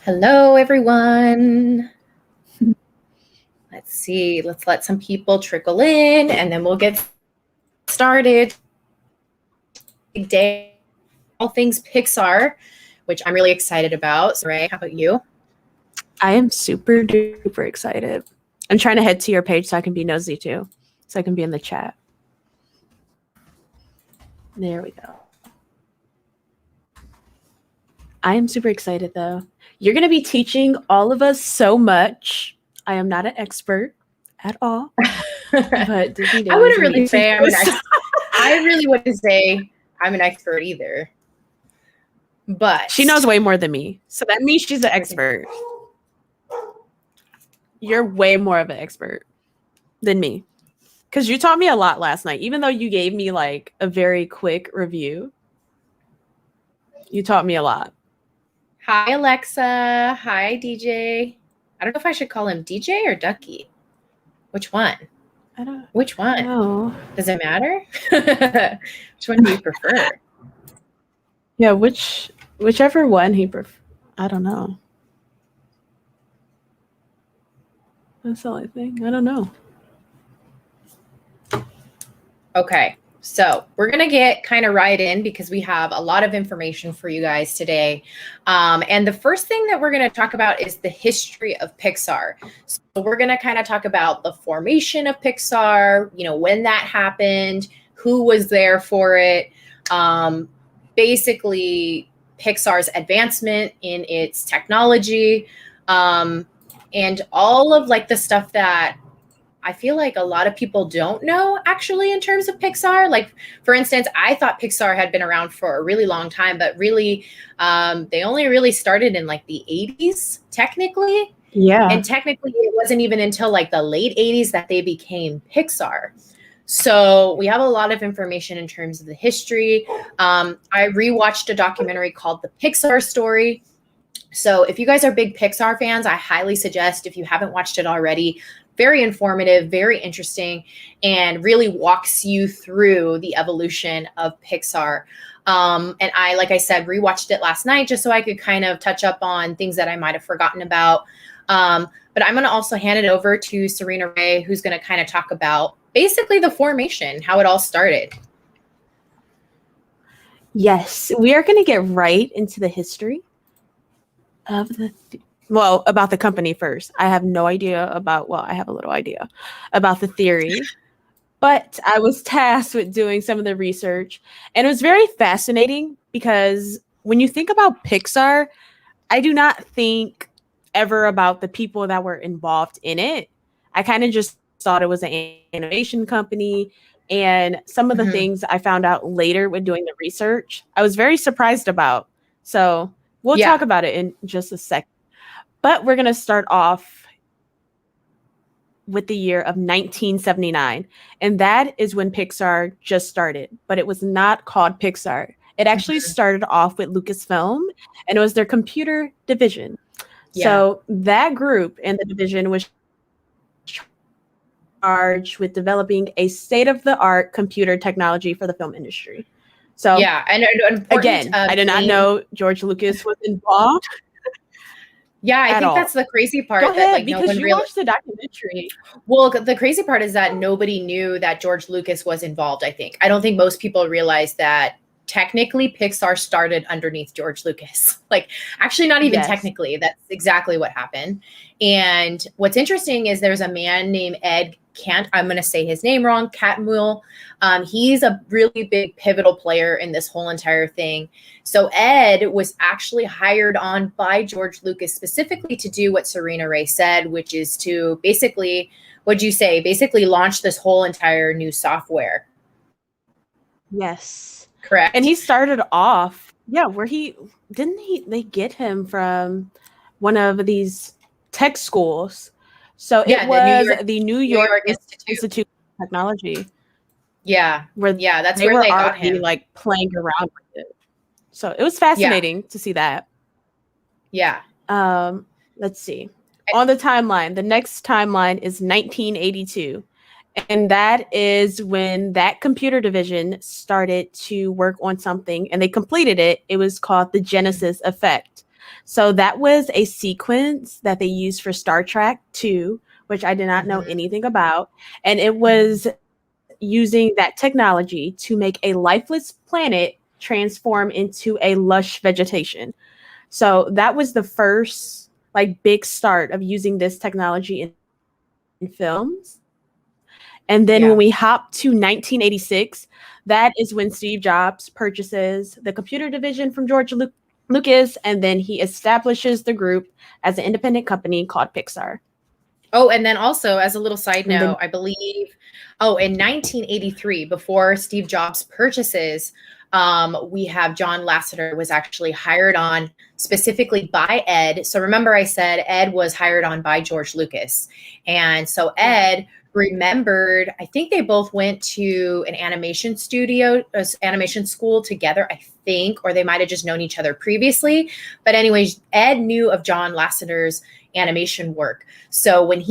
Hello, everyone. Let's see. Let's let some people trickle in, and then we'll get started. Day, all things Pixar, which I'm really excited about. So, Ray, how about you? I am super duper excited. I'm trying to head to your page so I can be nosy too, so I can be in the chat. There we go. I am super excited though. You're going to be teaching all of us so much. I am not an expert at all. But Disney I wouldn't really say I'm an expert. I really wouldn't say I'm an expert either. But she knows way more than me. So that means she's an expert. You're way more of an expert than me. Because you taught me a lot last night. Even though you gave me like a very quick review, you taught me a lot. Hi, Alexa. Hi, DJ. I don't know if I should call him DJ or Ducky. Which one? Which one? No. Does it matter? Which one do you prefer? Yeah, whichever one he prefers. I don't know. That's the only thing. I don't know. Okay, so we're going to get kind of right in because we have a lot of information for you guys today. And the first thing that we're going to talk about is the history of Pixar. So we're going to kind of talk about the formation of Pixar, when that happened, who was there for it, basically Pixar's advancement in its technology, and all of like the stuff that I feel like a lot of people don't know actually in terms of Pixar. Like, for instance, I thought Pixar had been around for a really long time, but really they only really started in like the 80s, technically. Yeah. And technically it wasn't even until like the late 80s that they became Pixar. So we have a lot of information in terms of the history. I rewatched a documentary called The Pixar Story. So if you guys are big Pixar fans, I highly suggest, if you haven't watched it already, very informative, very interesting, and really walks you through the evolution of Pixar. And I, like I said, rewatched it last night just so I could kind of touch up on things that I might have forgotten about. But I'm going to also hand it over to Serena Ray, who's going to kind of talk about basically the formation, how it all started. Yes, we are going to get right into the history of about the company first. I have no idea about, I have a little idea about the theory, but I was tasked with doing some of the research, and it was very fascinating because when you think about Pixar, I do not think ever about the people that were involved in it. I kind of just thought it was an animation company, and some of the things I found out later when doing the research, I was very surprised about. So we'll talk about it in just a second. But we're going to start off with the year of 1979. And that is when Pixar just started. But it was not called Pixar. It actually started off with Lucasfilm, and it was their computer division. Yeah. So that group and the division was charged with developing a state-of-the-art computer technology for the film industry. So and again, I did not know George Lucas was involved. Yeah, I think that's the crazy part. Go ahead, because you watched the documentary. Well, the crazy part is that nobody knew that George Lucas was involved, I think. I don't think most people realize that technically Pixar started underneath George Lucas. Like, actually, not even technically. That's exactly what happened. And what's interesting is there's a man named Ed I'm going to say his name wrong, Catmull. He's a really big pivotal player in this whole entire thing. So Ed was actually hired on by George Lucas specifically to do what Serena Ray said, which is to basically, basically launch this whole entire new software. Yes. Correct. And he started off, where they get him from one of these tech schools. So it was the New York Institute of Technology. Yeah. That's where they got him. Like playing around with it. So it was fascinating to see that. Yeah. Let's see. On the timeline, the next timeline is 1982. And that is when that computer division started to work on something and they completed it. It was called the Genesis effect. So that was a sequence that they used for Star Trek 2, which I did not know anything about. And it was using that technology to make a lifeless planet transform into a lush vegetation. So that was the first like big start of using this technology in films. And then when we hop to 1986, that is when Steve Jobs purchases the computer division from George Lucas, and then he establishes the group as an independent company called Pixar. Oh, and then also as a little side note, I believe, in 1983, before Steve Jobs purchases, we have John Lasseter was actually hired on specifically by Ed. So remember I said Ed was hired on by George Lucas. And so Ed remembered, I think they both went to an animation studio, animation school together, I think, or they might have just known each other previously. But anyways, Ed knew of John Lasseter's animation work. So when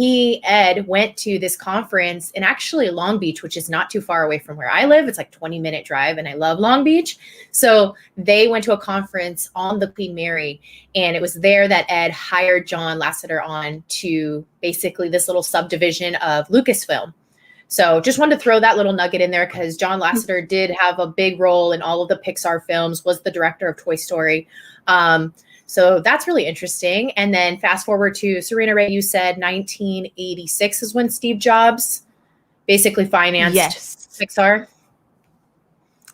Ed went to this conference in actually Long Beach, which is not too far away from where I live, it's like 20-minute drive and I love Long Beach. So they went to a conference on the Queen Mary, and it was there that Ed hired John Lasseter on to basically this little subdivision of Lucasfilm. So just wanted to throw that little nugget in there because John Lasseter did have a big role in all of the Pixar films, was the director of Toy Story. So that's really interesting. And then fast forward to Serena Ray, you said 1986 is when Steve Jobs basically financed Pixar.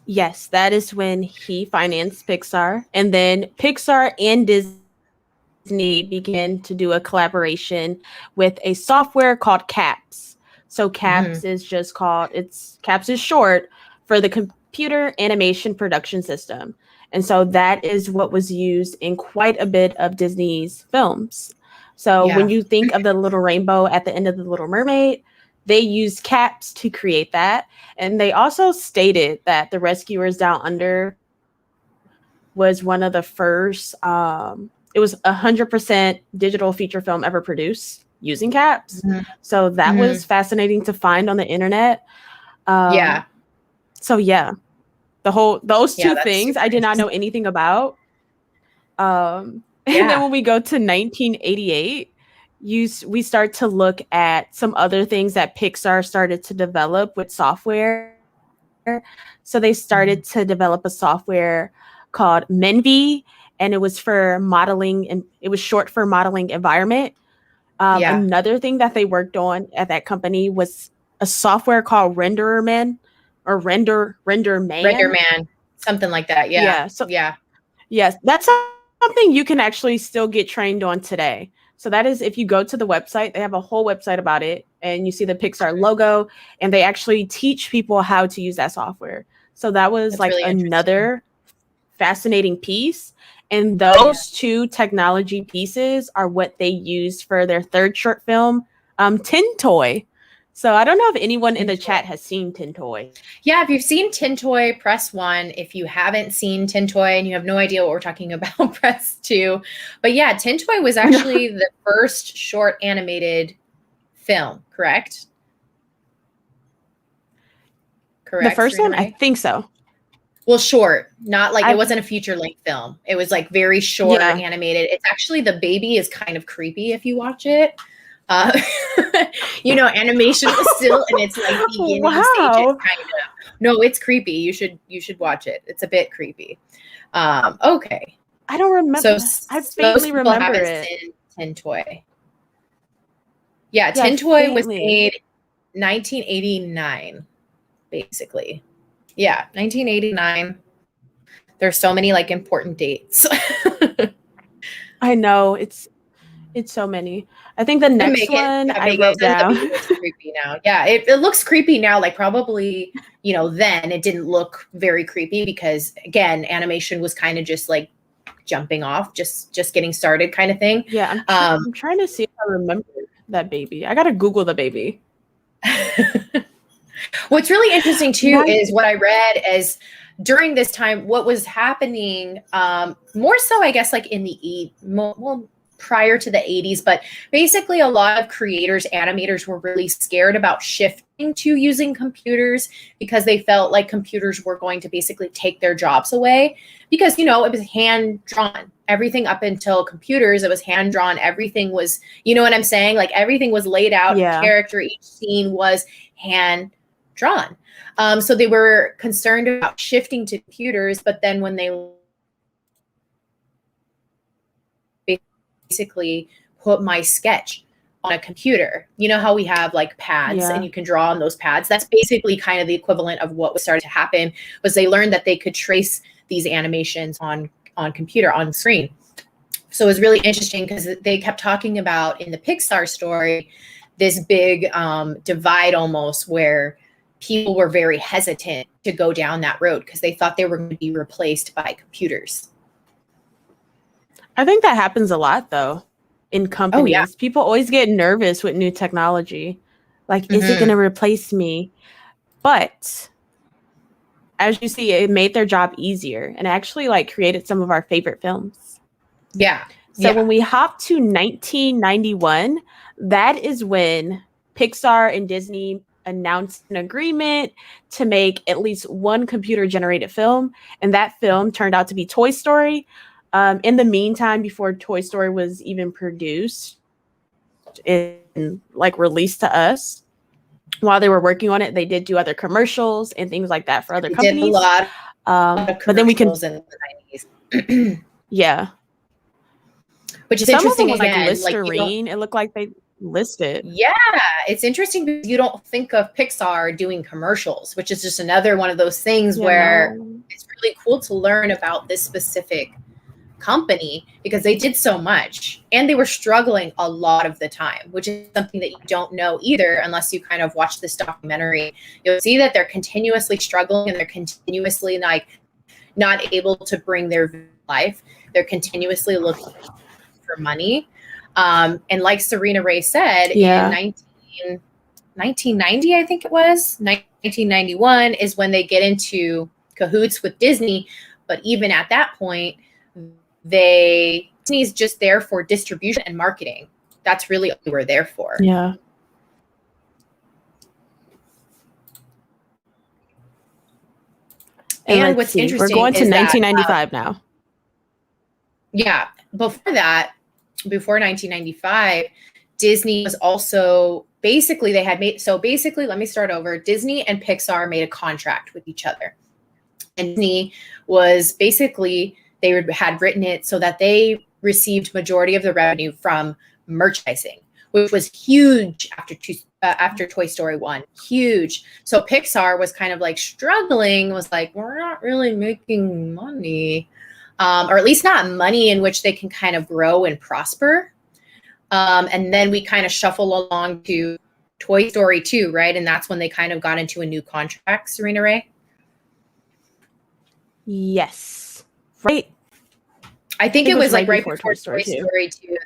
Yes, that is when he financed Pixar. And then Pixar and Disney began to do a collaboration with a software called CAPS. So CAPS is just called, CAPS is short for the Computer Animation Production System. And so that is what was used in quite a bit of Disney's films. So when you think of the little rainbow at the end of The Little Mermaid, they used CAPS to create that. And they also stated that The Rescuers Down Under was one of the first, it was 100% digital feature film ever produced using CAPS. So that was fascinating to find on the internet. So those two things I did not know anything about. And then when we go to 1988, we start to look at some other things that Pixar started to develop with software. So they started to develop a software called Menvy, and it was for modeling, and it was short for modeling environment. Another thing that they worked on at that company was a software called RenderMan. Or render man, something like that. Yes, that's something you can actually still get trained on today. So that is, if you go to the website, they have a whole website about it, and you see the Pixar logo, and they actually teach people how to use that software. So that was like really another fascinating piece. And those two technology pieces are what they used for their third short film, Tin Toy. So I don't know if anyone in the chat has seen Tin Toy. Yeah, if you've seen Tin Toy, press 1. If you haven't seen Tin Toy and you have no idea what we're talking about, press 2. But yeah, Tin Toy was actually the first short animated film, correct? The first one? I think so. Well, short, not like it wasn't a feature-length film. It was like very short animated. It's actually, the baby is kind of creepy if you watch it. Animation was still in its like beginning stages, kind of. No, it's creepy. You should watch it. It's a bit creepy. Okay. I don't remember. So I faintly remember it. Tin Toy. Yeah, Tin Toy was made 1989, basically. Yeah, 1989. There's so many like important dates. I know, it's so many. I think the next one I wrote down. It's creepy now. Yeah, it looks creepy now. Like probably, then it didn't look very creepy because again, animation was kind of just like jumping off, just getting started kind of thing. Yeah, I'm trying to see if I remember that baby. I gotta Google the baby. What's really interesting too is what I read as during this time, what was happening more so, I guess, like in the prior to the 80s, but basically a lot of creators, animators were really scared about shifting to using computers because they felt like computers were going to basically take their jobs away because, you know, it was hand drawn. Everything up until computers, it was hand drawn. Everything was, you know what I'm saying? Like everything was laid out, character, each scene was hand drawn. So they were concerned about shifting to computers, but then when they basically put my sketch on a computer. You know how we have like pads and you can draw on those pads? That's basically kind of the equivalent of what was starting to happen was they learned that they could trace these animations on computer, on screen. So it was really interesting because they kept talking about in the Pixar story, this big divide almost where people were very hesitant to go down that road because they thought they were going to be replaced by computers. I think that happens a lot, though, in companies. Oh, yeah. People always get nervous with new technology. Like, is it going to replace me? But as you see, it made their job easier and actually, like, created some of our favorite films. Yeah. So when we hop to 1991, that is when Pixar and Disney announced an agreement to make at least one computer-generated film. And that film turned out to be Toy Story. In the meantime, before Toy Story was even produced and like released to us, while they were working on it, they did do other commercials and things like that for other companies. Did a lot of but then we can in the 90s. Yeah. Which is some interesting of them again. Like Listerine, it looked like they listed. Yeah, it's interesting because you don't think of Pixar doing commercials, which is just another one of those things where it's really cool to learn about this specific company because they did so much and they were struggling a lot of the time, which is something that you don't know either unless you kind of watch this documentary. You'll see that they're continuously struggling and they're continuously like not able to bring their life. They're continuously looking for money. And like Serena Ray said, in 1990, I think it was 1991 is when they get into cahoots with Disney. But even at that point, Disney's just there for distribution and marketing. That's really what we're there for. Yeah. And what's interesting, we're going to 1995 now. Yeah. Before 1995, Disney was also basically let me start over. Disney and Pixar made a contract with each other. And Disney was basically, they had written it so that they received majority of the revenue from merchandising, which was huge after Toy Story 1, huge. So Pixar was kind of like struggling, was like, we're not really making money, or at least not money in which they can kind of grow and prosper. And then we kind of shuffle along to Toy Story 2, right? And that's when they kind of got into a new contract, Serena Ray? Yes. Right. I think it was like right before Toy Story 2.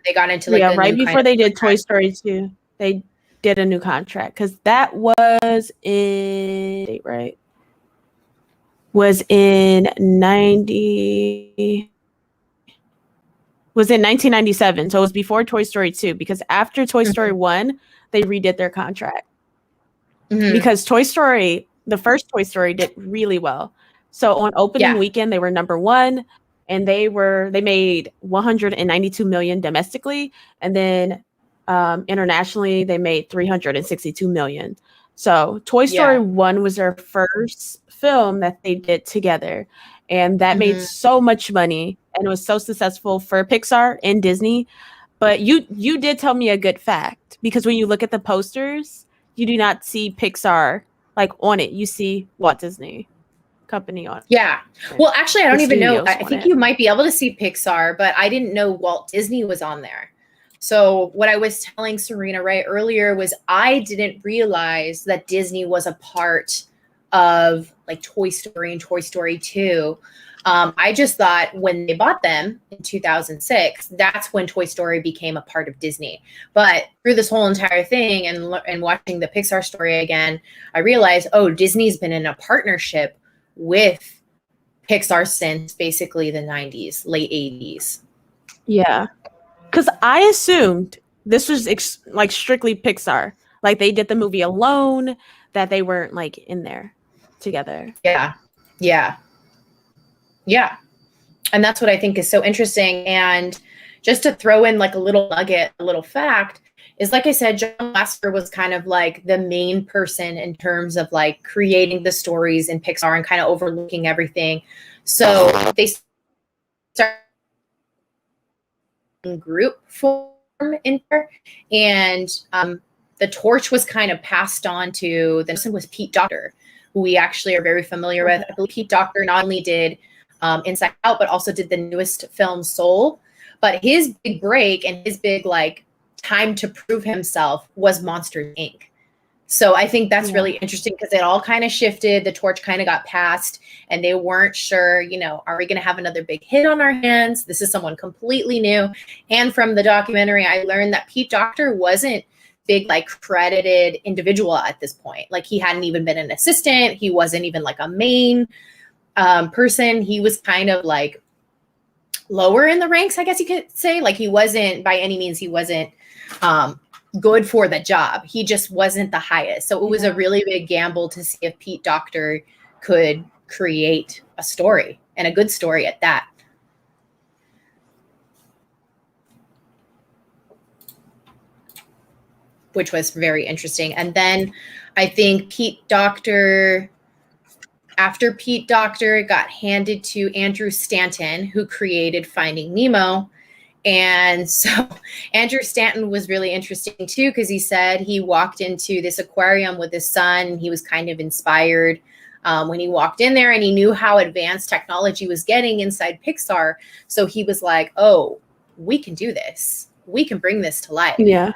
They got into like right before they did Toy Story 2. They did a new contract because that was in was in 1997. So it was before Toy Story 2 because after Toy Story 1, they redid their contract. Because the first Toy Story did really well. So on opening weekend, they were number 1 and they made $192 million domestically. And then internationally, they made $362 million. So Toy Story 1 was their first film that they did together. And that made so much money and it was so successful for Pixar and Disney. But you did tell me a good fact because when you look at the posters, you do not see Pixar like on it. You see Walt Disney Company on it. Yeah. Well, actually, I don't even know. I think you might be able to see Pixar, but I didn't know Walt Disney was on there. So what I was telling Serena Ray earlier was I didn't realize that Disney was a part of like Toy Story and Toy Story 2. I just thought when they bought them in 2006, that's when Toy Story became a part of Disney. But through this whole entire thing and watching the Pixar story again, I realized, Disney's been in a partnership with Pixar since basically the 90s, late 80s. Yeah. Because I assumed this was like strictly Pixar. Like they did the movie alone, that they weren't like in there together. Yeah. Yeah. Yeah. And that's what I think is so interesting. And just to throw in like a little nugget, a little fact is, like I said, John Lasseter was kind of like the main person in terms of like creating the stories in Pixar and kind of overlooking everything. So they started in group form in there, and the torch was kind of passed on to the person was Pete Docter, who we actually are very familiar with. I believe Pete Docter not only did Inside Out, but also did the newest film Soul. But his big break and his big like time to prove himself was Monsters Inc. So I think that's really interesting because it all kind of shifted. The torch kind of got passed and they weren't sure, you know, are we going to have another big hit on our hands? This is someone completely new. And from the documentary, I learned that Pete Docter wasn't big, like credited individual at this point. Like he hadn't even been an assistant. He wasn't even like a main person. He was kind of like lower in the ranks, I guess you could say. Like he wasn't by any means, he wasn't good for the job. He just wasn't the highest. So it was a really big gamble to see if Pete Docter could create a story, and a good story at that. Which was very interesting. And then I think Pete Docter, after Pete Docter, got handed to Andrew Stanton, who created Finding Nemo. And so Andrew Stanton was really interesting too, because he said he walked into this aquarium with his son, and he was kind of inspired when he walked in there, and he knew how advanced technology was getting inside Pixar. So he was like, oh, we can do this. We can bring this to life. Yeah.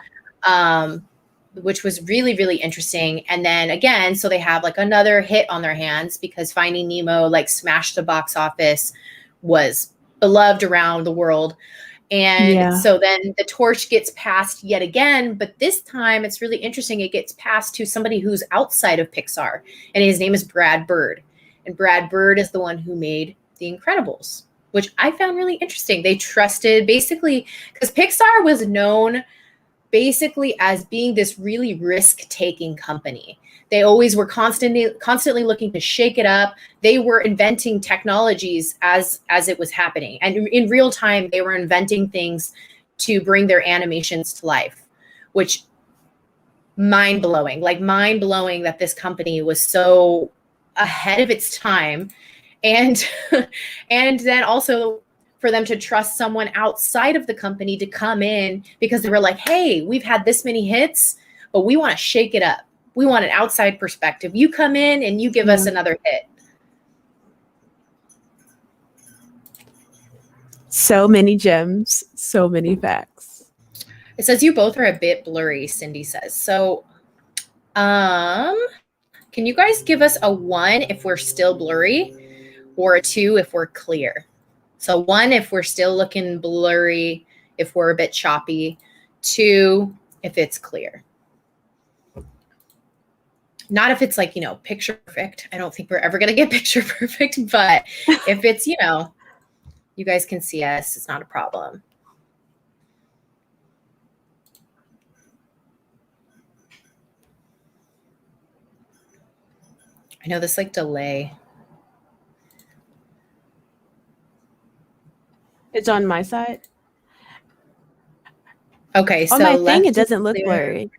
Which was really, really interesting. And then again, so they have like another hit on their hands because Finding Nemo like smashed the box office, was beloved around the world. And so then the torch gets passed yet again, but this time it's really interesting. It gets passed to somebody who's outside of Pixar, and his name is Brad Bird. And Brad Bird is the one who made The Incredibles, which I found really interesting. They trusted basically, because Pixar was known basically as being this really risk-taking company. They always were constantly looking to shake it up. They were inventing technologies as it was happening. And in real time, they were inventing things to bring their animations to life, which mind-blowing that this company was so ahead of its time. And, and then also for them to trust someone outside of the company to come in, because they were like, hey, we've had this many hits, but we want to shake it up. We want an outside perspective. You come in and you give us another hit. So many gems, so many facts. It says you both are a bit blurry, Cindy says. So can you guys give us a 1 if we're still blurry, or a 2 if we're clear? So 1 if we're still looking blurry, if we're a bit choppy. 2 if it's clear. Not if it's like, you know, picture perfect. I don't think we're ever going to get picture perfect, but if it's, you know, you guys can see us, it's not a problem. I know this like delay. It's on my side. Okay, so on my thing, it doesn't look blurry.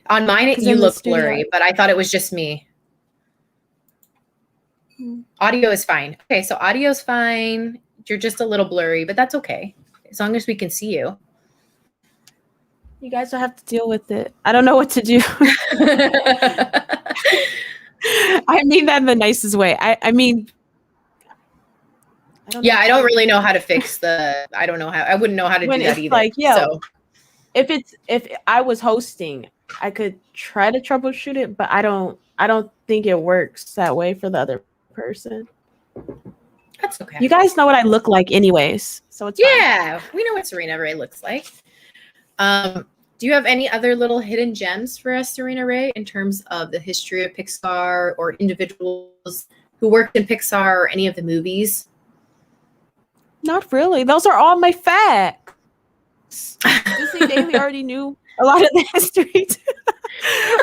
On mine, you look blurry, but I thought it was just me. Audio is fine. Okay, so audio is fine. You're just a little blurry, but that's okay. As long as we can see you. You guys will have to deal with it. I don't know what to do. I mean that in the nicest way. I mean, I don't really know how to fix the. I don't know how. I wouldn't know how to do that either. Like, so if I was hosting, I could try to troubleshoot it, but I don't think it works that way for the other person. That's okay. You guys know what I look like anyways, so it's fine. We know what Serena Ray looks like. Do you have any other little hidden gems for us, Serena Ray, in terms of the history of Pixar or individuals who worked in Pixar or any of the movies? Not really. Those are all my facts. Disney Daily already knew a lot of the history.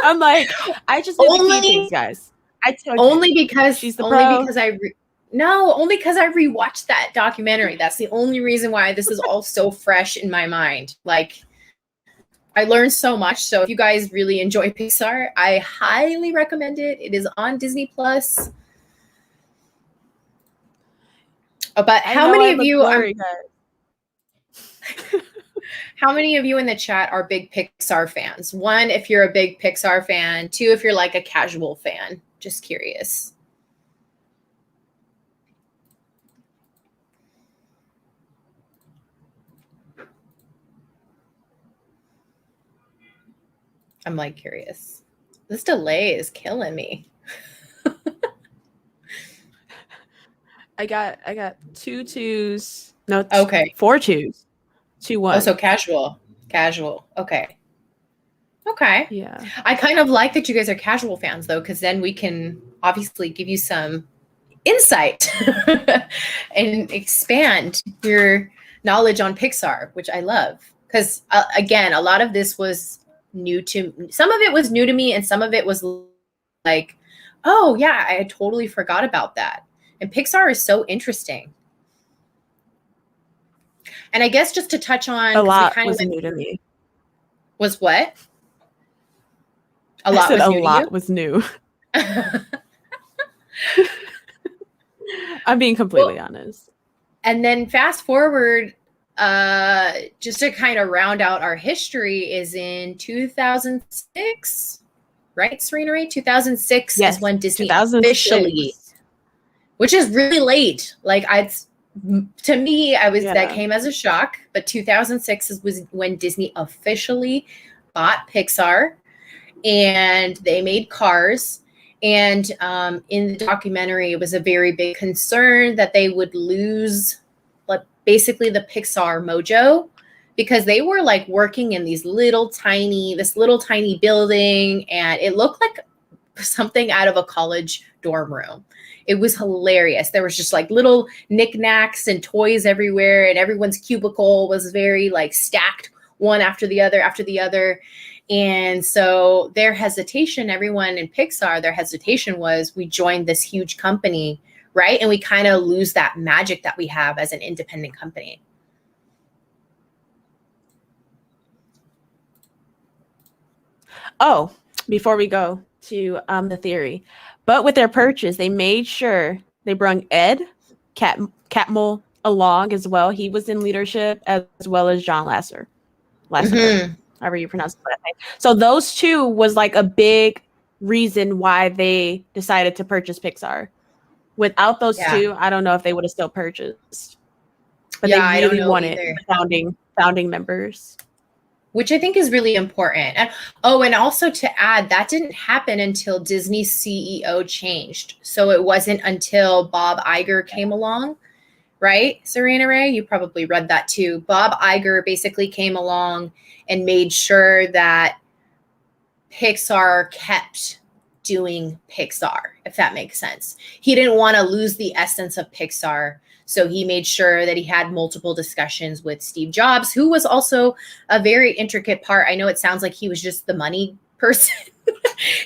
I'm like, I just knew the key things, guys. I tell you, only because she's the only pro. because only because I rewatched that documentary. That's the only reason why this is all so fresh in my mind. Like, I learned so much. So if you guys really enjoy Pixar, I highly recommend it. It is on Disney Plus. But how many of you how many of you in the chat are big Pixar fans? 1, if you're a big Pixar fan. 2, if you're like a casual fan. Just curious. I'm like curious. This delay is killing me. I got 2 2s. No, okay. 4 2s. 2 1. Oh, so casual. Casual. Okay. Okay. Yeah. I kind of like that you guys are casual fans though, because then we can obviously give you some insight and expand your knowledge on Pixar, which I love. Because again, a lot of this was new to some of it was new to me, and some of it was like, oh yeah, I totally forgot about that. And Pixar is so interesting. And I guess just to touch on a lot was new to me. Was what? A lot was new. A lot was new. I'm being completely honest. And then fast forward, just to kind of round out our history, is in 2006, right, Serena Ray? 2006 is when Disney officially, which is really late. Like to me, that came as a shock. But 2006 was when Disney officially bought Pixar, and they made Cars. And in the documentary, it was a very big concern that they would lose, like, basically the Pixar mojo, because they were like working in this little tiny building, and it looked like something out of a college dorm room. It was hilarious. There was just like little knickknacks and toys everywhere, and everyone's cubicle was very like stacked one after the other. And so everyone in Pixar, their hesitation was, we joined this huge company, right? And we kind of lose that magic that we have as an independent company. Oh, before we go to the theory, but with their purchase, they made sure they brought Ed Catmull along as well. He was in leadership, as well as John Lasseter. Mm-hmm. However you pronounce that name. So those 2 was like a big reason why they decided to purchase Pixar. Without those 2, I don't know if they would have still purchased. But they really wanted the founding members. Which I think is really important. And also to add, that didn't happen until Disney's CEO changed. So it wasn't until Bob Iger came along, right, Serena Ray? You probably read that too. Bob Iger basically came along and made sure that Pixar kept doing Pixar, if that makes sense. He didn't want to lose the essence of Pixar. So he made sure that he had multiple discussions with Steve Jobs, who was also a very intricate part. I know it sounds like he was just the money person.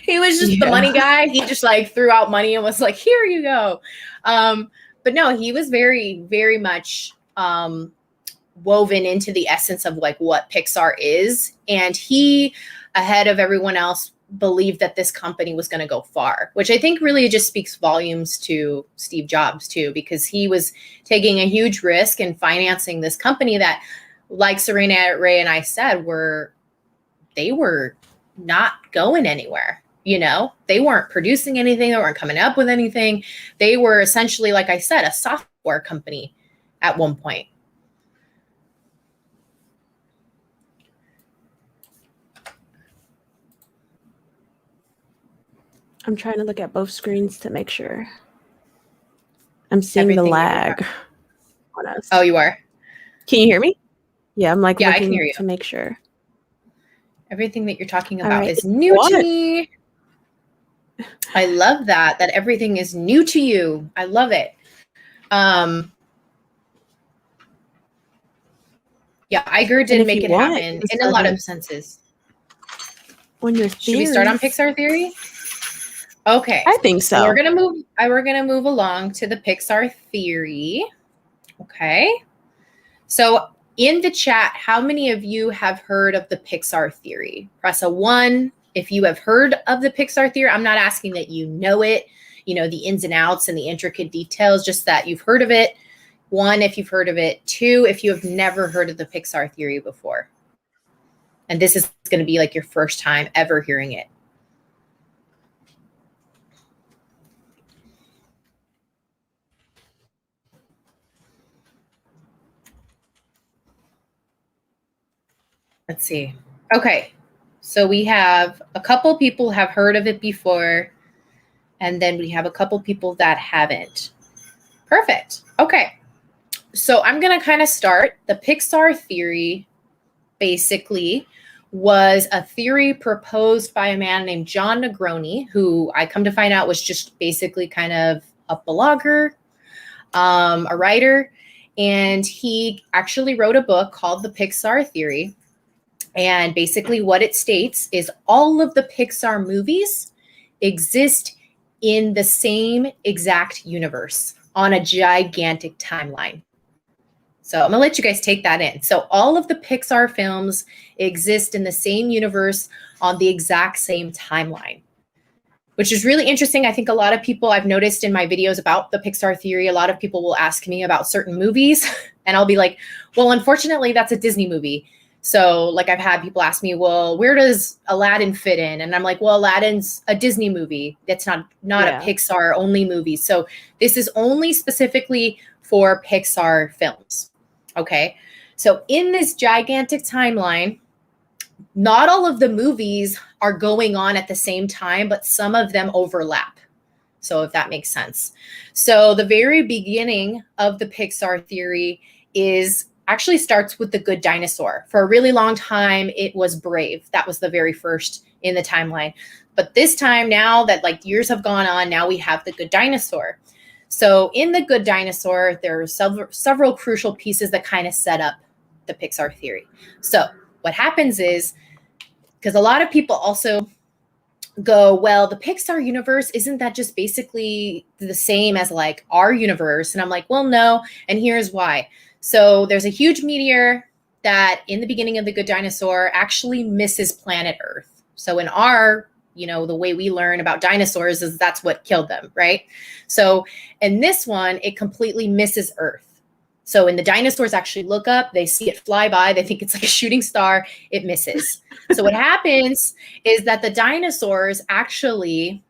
He was just the money guy. He just like threw out money and was like, here you go. But no, he was very, very much woven into the essence of like what Pixar is. And he, ahead of everyone else, believed that this company was going to go far, which I think really just speaks volumes to Steve Jobs too, because he was taking a huge risk and financing this company that, like Serena Ray and I said, they were not going anywhere. You know, they weren't producing anything. They weren't coming up with anything. They were essentially, like I said, a software company at one point. I'm trying to look at both screens to make sure. I'm seeing the lag on us. Oh, you are? Can you hear me? Yeah, I'm like looking I can hear you. To make sure. Everything that you're talking about is new to me. I love that everything is new to you. I love it. Yeah, Iger And did if make you it want, happen you can in a start lot on of senses. your Should we start on theories. Pixar Theory? Okay. I think So so. we're gonna move along to the Pixar Theory. Okay. So in the chat, how many of you have heard of the Pixar Theory? Press a 1 if you have heard of the Pixar Theory. I'm not asking that you know it, you know, the ins and outs and the intricate details, just that you've heard of it. 1 if you've heard of it. 2 if you have never heard of the Pixar Theory before. And this is going to be like your first time ever hearing it. Let's see. Okay. So we have a couple people have heard of it before, and then we have a couple people that haven't. Perfect. Okay. So I'm going to kind of start. The Pixar Theory basically was a theory proposed by a man named John Negroni, who I come to find out was just basically kind of a blogger, a writer, and he actually wrote a book called The Pixar Theory. And basically what it states is all of the Pixar movies exist in the same exact universe on a gigantic timeline. So I'm going to let you guys take that in. So all of the Pixar films exist in the same universe on the exact same timeline, which is really interesting. I think a lot of people, I've noticed in my videos about the Pixar Theory, a lot of people will ask me about certain movies and I'll be like, well, unfortunately, that's a Disney movie. So like I've had people ask me, well, where does Aladdin fit in? And I'm like, well, Aladdin's a Disney movie. That's not a Pixar only movie. So this is only specifically for Pixar films. Okay. So in this gigantic timeline, not all of the movies are going on at the same time, but some of them overlap. So if that makes sense. So the very beginning of the Pixar Theory actually starts with the Good Dinosaur. For a really long time, it was Brave. That was the very first in the timeline. But this time now that like years have gone on, now we have the Good Dinosaur. So in the Good Dinosaur, there are several crucial pieces that kind of set up the Pixar Theory. So what happens is, because a lot of people also go, well, the Pixar universe, isn't that just basically the same as like our universe? And I'm like, well, no. And here's why. So there's a huge meteor that in the beginning of the Good Dinosaur actually misses planet Earth. So in our, the way we learn about dinosaurs is that's what killed them, right? So in this one, it completely misses Earth. So when the dinosaurs actually look up, they see it fly by, they think it's like a shooting star, it misses. So what happens is that the dinosaurs actually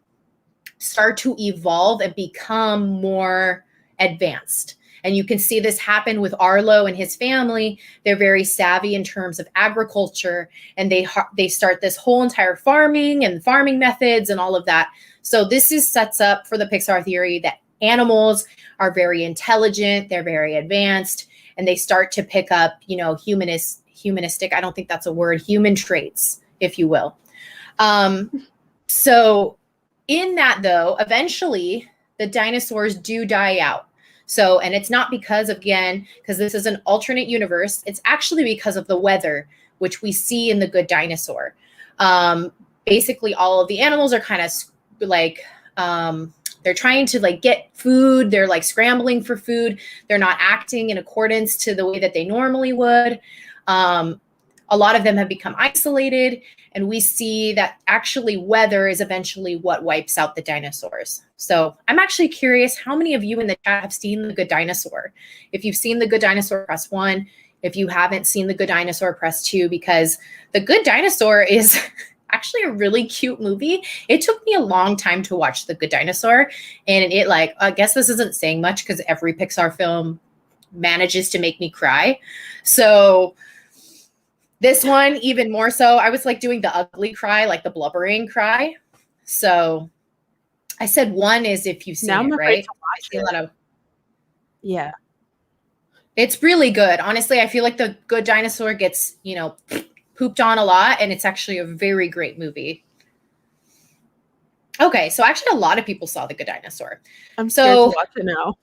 start to evolve and become more advanced. And you can see this happen with Arlo and his family. They're very savvy in terms of agriculture, and they start this whole entire farming and farming methods and all of that. So this sets up for the Pixar Theory that animals are very intelligent, they're very advanced, and they start to pick up, humanistic, I don't think that's a word, human traits, if you will. So in that though, eventually the dinosaurs do die out. So, and it's not because this is an alternate universe, it's actually because of the weather, which we see in the Good Dinosaur. Basically all of the animals are kind of like, they're trying to like get food. They're like scrambling for food. They're not acting in accordance to the way that they normally would. A lot of them have become isolated, and we see that actually weather is eventually what wipes out the dinosaurs. So I'm actually curious how many of you in the chat have seen The Good Dinosaur. If you've seen The Good Dinosaur, press 1. If you haven't seen The Good Dinosaur, press 2, because The Good Dinosaur is actually a really cute movie. It took me a long time to watch The Good Dinosaur, and I guess this isn't saying much because every Pixar film manages to make me cry. So this one, even more so, I was like doing the ugly cry, like the blubbering cry. So I said 1 is if you've seen it, right? I see a lot of. Yeah. It's really good. Honestly, I feel like The Good Dinosaur gets, pooped on a lot, and it's actually a very great movie. Okay, so actually a lot of people saw The Good Dinosaur. I'm scared to watch it now.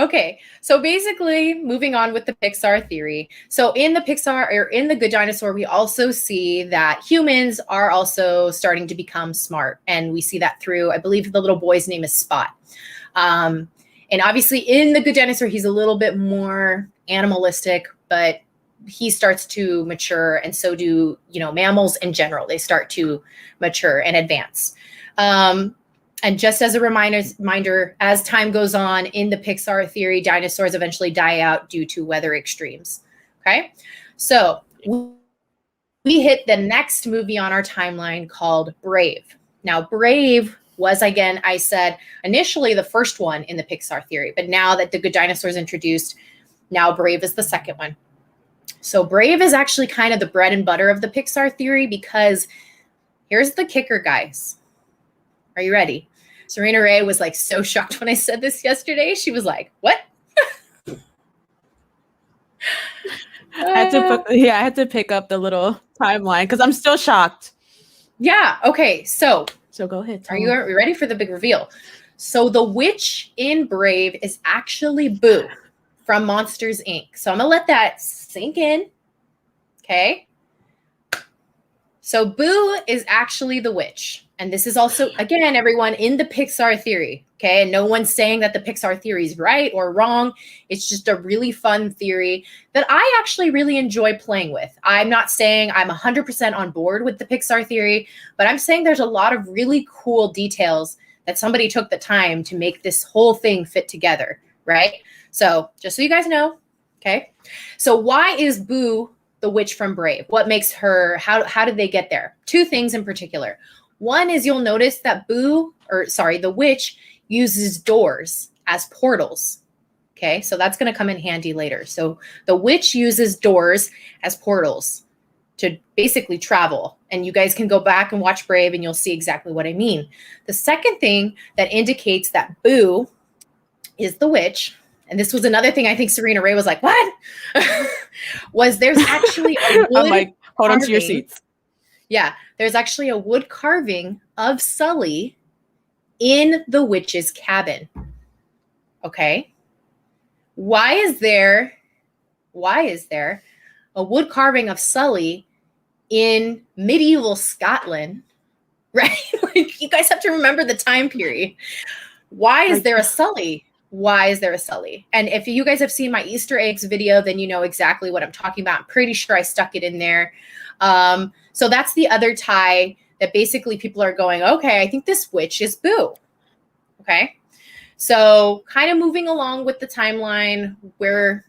Okay, so basically, moving on with the Pixar theory. So in the Pixar or in the Good Dinosaur, we also see that humans are also starting to become smart, and we see that through, I believe, the little boy's name is Spot. And obviously, in the Good Dinosaur, he's a little bit more animalistic, but he starts to mature, and so do mammals in general. They start to mature and advance. And just as a reminder, as time goes on in the Pixar theory, dinosaurs eventually die out due to weather extremes. Okay, so we hit the next movie on our timeline called Brave. Now, Brave was, again, I said, initially the first one in the Pixar theory, but now that the Good Dinosaur is introduced, now Brave is the second one. So Brave is actually kind of the bread and butter of the Pixar theory, because here's the kicker, guys. Are you ready? Serena Ray was like so shocked when I said this yesterday. She was like, what? I had to pick up the little timeline because I'm still shocked. Yeah. Okay. So go ahead. Are you ready for the big reveal? So the witch in Brave is actually Boo from Monsters, Inc. So I'm going to let that sink in. Okay. So Boo is actually the witch. And this is also, again, everyone, in the Pixar theory. Okay. And no one's saying that the Pixar theory is right or wrong. It's just a really fun theory that I actually really enjoy playing with. I'm not saying I'm 100% on board with the Pixar theory, but I'm saying there's a lot of really cool details that somebody took the time to make this whole thing fit together. Right. So just so you guys know. Okay. So why is Boo the witch from Brave? What makes her, how did they get there? Two things in particular. One is you'll notice that the witch uses doors as portals. Okay, so that's going to come in handy later. So the witch uses doors as portals to basically travel. And you guys can go back and watch Brave and you'll see exactly what I mean. The second thing that indicates that Boo is the witch, and this was another thing I think Serena Ray was like, what? was there's actually a wood I'm like, hold on to your seats. Yeah, there's actually a wood carving of Sully in the witch's cabin. Okay. Why is there a wood carving of Sully in medieval Scotland? Right? Like, you guys have to remember the time period. Why is there a Sully? Why is there a Sully? And if you guys have seen my Easter eggs video, then you know exactly what I'm talking about. I'm pretty sure I stuck it in there. So that's the other tie that basically people are going, okay, I think this witch is Boo. Okay. So kind of moving along with the timeline, where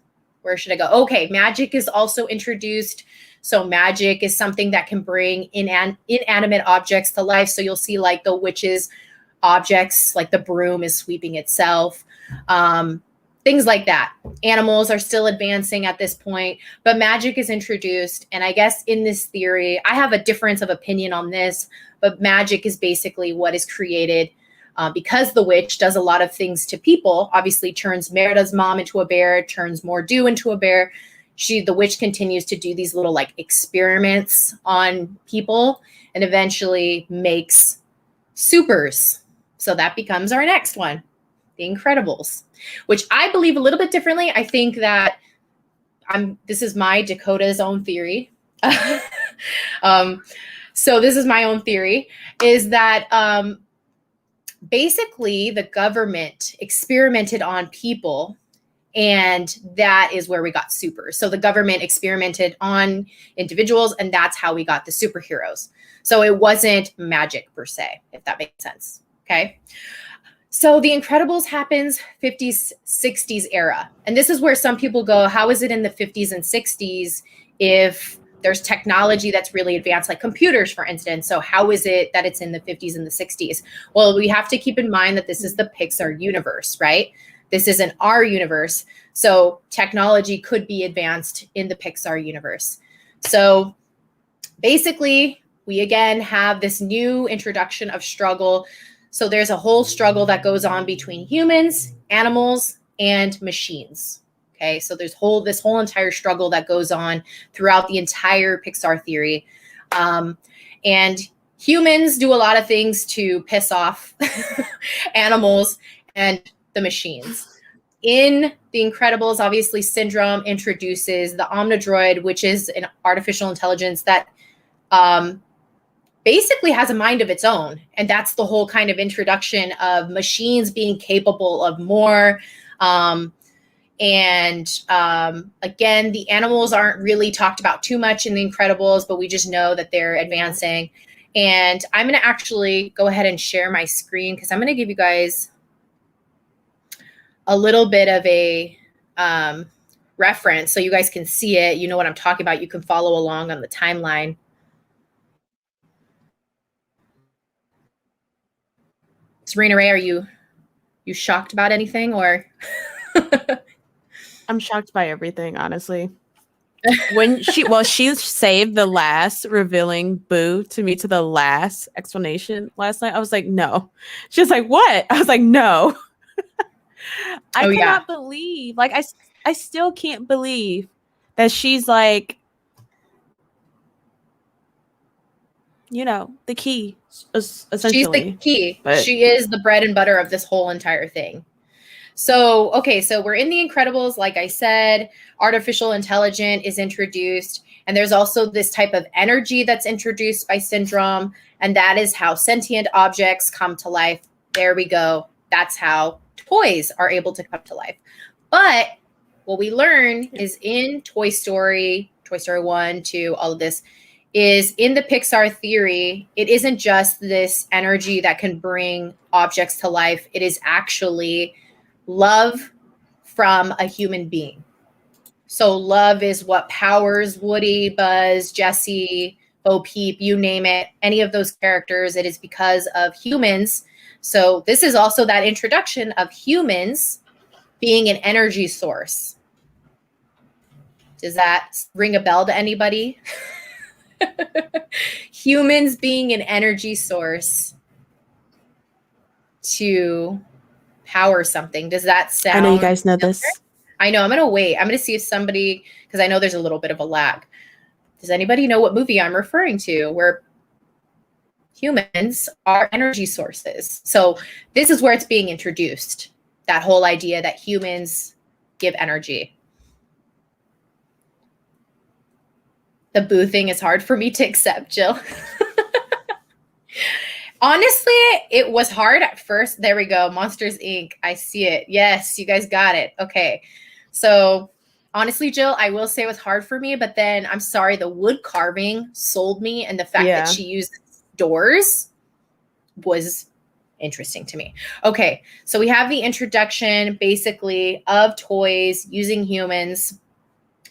should I go? Okay. Magic is also introduced. So magic is something that can bring inanimate objects to life. So you'll see like the witch's objects, like the broom is sweeping itself. Things like that. Animals are still advancing at this point, but magic is introduced. And I guess in this theory, I have a difference of opinion on this, but magic is basically what is created because the witch does a lot of things to people. Obviously turns Merida's mom into a bear, turns Mordu into a bear. The witch continues to do these little like experiments on people and eventually makes supers. So that becomes our next one. The Incredibles, which I believe a little bit differently. I think that this is my Dakota's own theory. So this is my own theory, is that basically the government experimented on people, and that is where we got supers. So the government experimented on individuals, and that's how we got the superheroes. So it wasn't magic per se, if that makes sense. Okay. So The Incredibles happens 50s, 60s era. And this is where some people go, how is it in the 50s and 60s if there's technology that's really advanced, like computers, for instance? So how is it that it's in the 50s and the 60s? Well, we have to keep in mind that this is the Pixar universe, right? This isn't our universe. So technology could be advanced in the Pixar universe. So basically, we again have this new introduction of struggle. So there's a whole struggle that goes on between humans, animals, and machines. Okay, so there's this whole entire struggle that goes on throughout the entire Pixar theory. And humans do a lot of things to piss off animals and the machines. in The Incredibles, obviously, Syndrome introduces the Omnidroid, which is an artificial intelligence that basically has a mind of its own. And that's the whole kind of introduction of machines being capable of more. Again, the animals aren't really talked about too much in The Incredibles, but we just know that they're advancing. And I'm going to actually go ahead and share my screen because I'm going to give you guys a little bit of a reference so you guys can see it. You know what I'm talking about. You can follow along on the timeline. Serena Ray, are you shocked about anything or? I'm shocked by everything, honestly. When she saved the last revealing Boo to me to the last explanation last night. I was like, no. She was like, what? I was like, no. I cannot believe, like, I still can't believe that she's like, you know, the key, essentially. She's the key. But she is the bread and butter of this whole entire thing. So, okay, so we're in The Incredibles. Like I said, artificial intelligence is introduced. And there's also this type of energy that's introduced by Syndrome. And that is how sentient objects come to life. There we go. That's how toys are able to come to life. But what we learn is in Toy Story 1, 2, all of this, is in the Pixar theory, it isn't just this energy that can bring objects to life. It is actually love from a human being. So love is what powers Woody, Buzz, Jessie, Bo Peep, you name it, any of those characters. It is because of humans. So this is also that introduction of humans being an energy source. Does that ring a bell to anybody? Humans being an energy source to power something. Does that sound? I know you guys know this. I know. I'm going to wait. I'm going to see if somebody, because I know there's a little bit of a lag. Does anybody know what movie I'm referring to where humans are energy sources? So this is where it's being introduced. That whole idea that humans give energy. The Boo thing is hard for me to accept, Jill. Honestly, it was hard at first. There we go. Monsters, Inc. I see it. Yes, you guys got it. Okay. So honestly, Jill, I will say it was hard for me, but then I'm sorry, the wood carving sold me, and the fact that she used doors was interesting to me. Okay. So we have the introduction basically of toys using humans.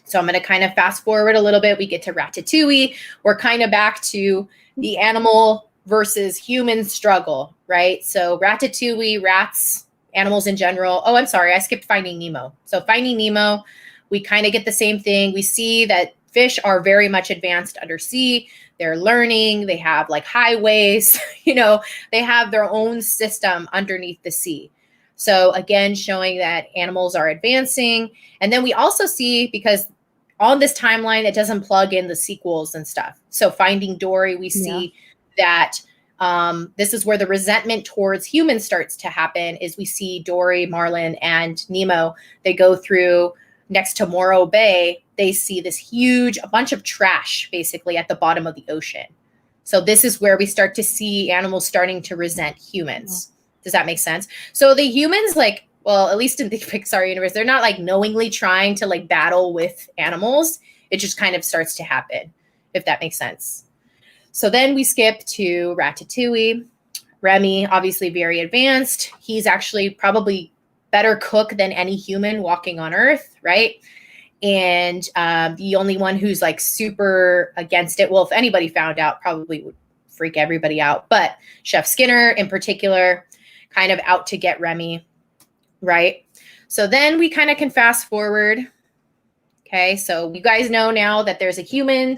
So I'm going to kind of fast forward a little bit. We get to Ratatouille. We're kind of back to the animal versus human struggle, right? So Ratatouille, rats, animals in general. Oh, I'm sorry. I skipped Finding Nemo. So Finding Nemo, we kind of get the same thing. We see that fish are very much advanced undersea. They're learning. They have like highways, you know, they have their own system underneath the sea. So again, showing that animals are advancing. And then we also see, because on this timeline, it doesn't plug in the sequels and stuff. So Finding Dory, we see that this is where the resentment towards humans starts to happen, is we see Dory, Marlin, and Nemo. They go through next to Morro Bay. They see this huge, a bunch of trash basically at the bottom of the ocean. So this is where we start to see animals starting to resent humans. Does that make sense? So the humans, like, well, at least in the Pixar universe, they're not like knowingly trying to like battle with animals. It just kind of starts to happen, if that makes sense. So then we skip to Ratatouille. Remy, obviously very advanced. He's actually probably better cook than any human walking on Earth, right? And the only one who's like super against it, well, if anybody found out, probably would freak everybody out. But Chef Skinner in particular, kind of out to get Remy, right? So then we kind of can fast forward. Okay, so you guys know now that there's a human,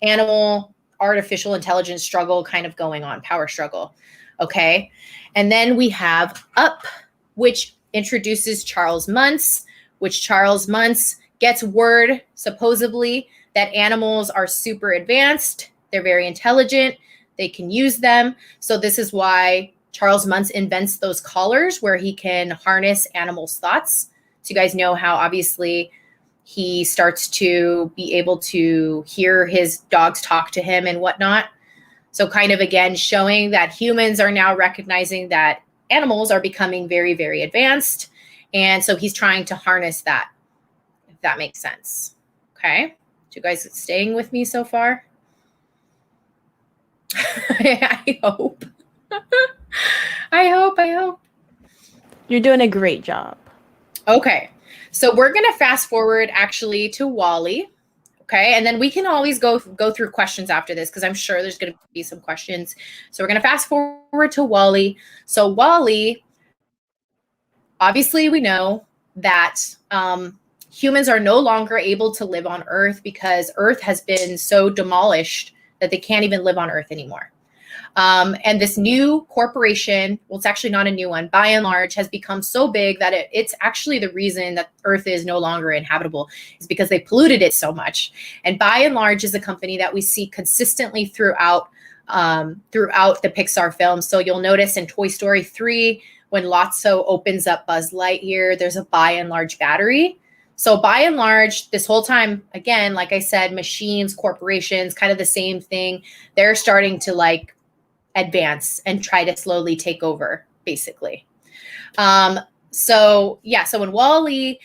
animal, artificial intelligence struggle kind of going on, power struggle. Okay, and then we have Up, which introduces Charles Muntz, which Charles Muntz gets word, supposedly, that animals are super advanced. They're very intelligent. They can use them. So this is why Charles Muntz invents those collars where he can harness animals' thoughts So you guys know how obviously he starts to be able to hear his dogs talk to him and whatnot. So kind of again showing that humans are now recognizing that animals are becoming very, very advanced. And so he's trying to harness that, if that makes sense. Okay. You guys staying with me so far? I hope. I hope. You're doing a great job. Okay. So we're going to fast forward actually to Wally. Okay. And then we can always go through questions after this because I'm sure there's going to be some questions. So we're going to fast forward to Wally. So Wally, obviously we know that humans are no longer able to live on Earth because Earth has been so demolished that they can't even live on Earth anymore. And this new corporation, well, it's actually not a new one, by and large, has become so big that it's actually the reason that Earth is no longer inhabitable is because they polluted it so much. And by and large is a company that we see consistently throughout the Pixar films. So you'll notice in Toy Story 3, when Lotso opens up Buzz Lightyear, there's a by and large battery. So by and large, this whole time, again, like I said, machines, corporations, kind of the same thing. They're starting to like advance and try to slowly take over, basically. So when Wall-E,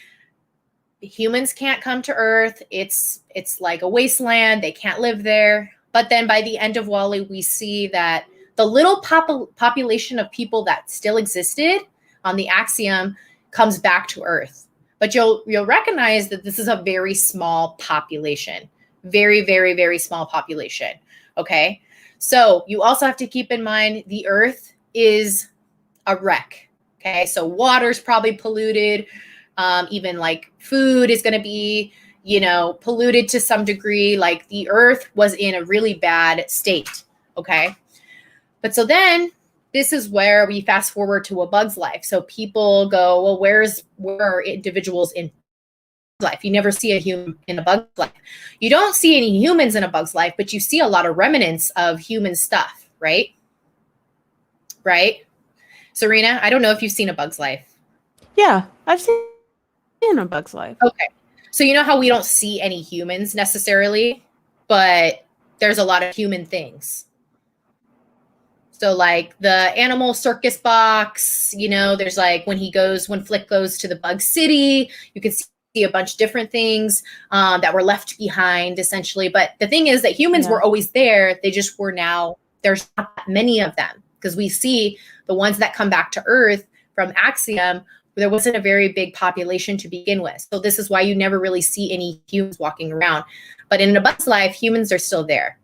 humans can't come to Earth. It's like a wasteland. They can't live there. But then by the end of Wall-E, we see that the little population of people that still existed on the Axiom comes back to Earth. But you'll recognize that this is a very small population. Very, very, very small population. Okay. So you also have to keep in mind the Earth is a wreck. Okay. So water's probably polluted. Even like food is going to be, polluted to some degree. Like the Earth was in a really bad state. Okay. But so then this is where we fast forward to A Bug's Life. So people go, well, where are individuals in life? You never see a human in A Bug's Life. You don't see any humans in A Bug's Life, but you see a lot of remnants of human stuff, right? Right? Serena, I don't know if you've seen A Bug's Life. Yeah, I've seen A Bug's Life. Okay. So you know how we don't see any humans necessarily, but there's a lot of human things. So like the animal circus box, there's like when Flick goes to the Bug City, you can see a bunch of different things that were left behind essentially. But the thing is that humans were always there. They just were now, there's not that many of them because we see the ones that come back to Earth from Axiom, there wasn't a very big population to begin with. So this is why you never really see any humans walking around. But in A Bug's Life, humans are still there.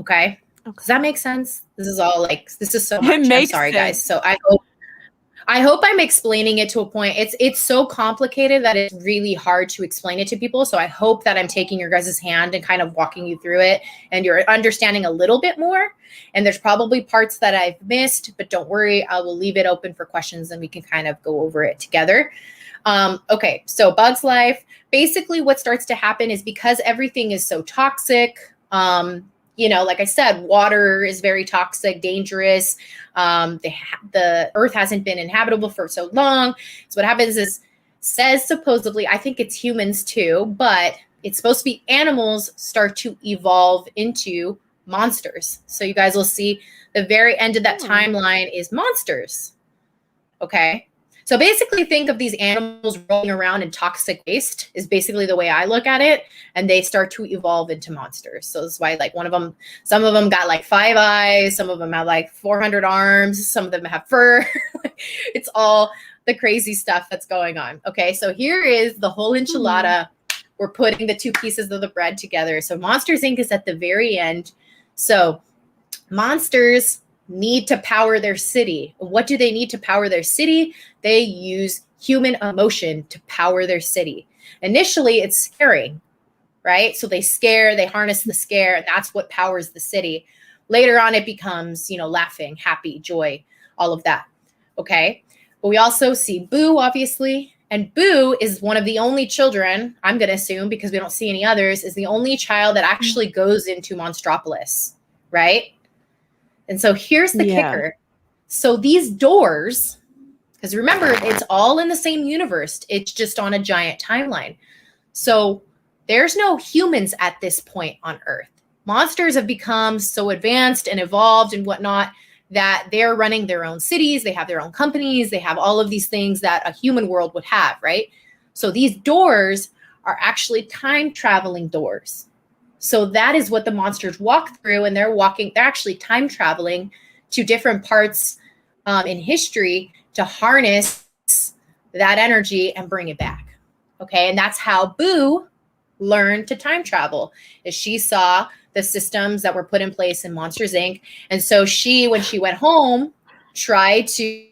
Okay. Does that make sense? This is all this is so much. I'm sorry, guys. So I hope I'm explaining it to a point. It's so complicated that it's really hard to explain it to people. So I hope that I'm taking your guys' hand and kind of walking you through it and you're understanding a little bit more. And there's probably parts that I've missed, but don't worry. I will leave it open for questions and we can kind of go over it together. Okay, so Bug's Life. Basically what starts to happen is because everything is so toxic, like I said, water is very toxic, dangerous. The Earth hasn't been inhabitable for so long. So what happens is, says supposedly, I think it's humans too, but it's supposed to be animals start to evolve into monsters. So you guys will see the very end of that timeline is monsters. Okay. So basically think of these animals rolling around in toxic waste is basically the way I look at it. And they start to evolve into monsters. So that's why some of them got like 5 eyes. Some of them have like 400 arms. Some of them have fur. It's all the crazy stuff that's going on. Okay. So here is the whole enchilada. We're putting the 2 pieces of the bread together. So Monsters Inc. is at the very end. So monsters need to power their city. What do they need to power their city? They use human emotion to power their city. Initially, it's scaring, right? So they harness the scare, and that's what powers the city. Later on, it becomes, laughing, happy, joy, all of that. Okay. But we also see Boo, obviously. And Boo is one of the only children, I'm going to assume, because we don't see any others, is the only child that actually goes into Monstropolis, right? And so here's the kicker. So these doors, Because remember, it's all in the same universe. It's just on a giant timeline. So there's no humans at this point on Earth. Monsters have become so advanced and evolved and whatnot that they're running their own cities. They have their own companies. They have all of these things that a human world would have, right? So these doors are actually time traveling doors. So that is what the monsters walk through, and they're actually time traveling to different parts in history to harness that energy and bring it back. Okay, and that's how Boo learned to time travel, is she saw the systems that were put in place in Monsters Inc. And so she, when she went home, tried to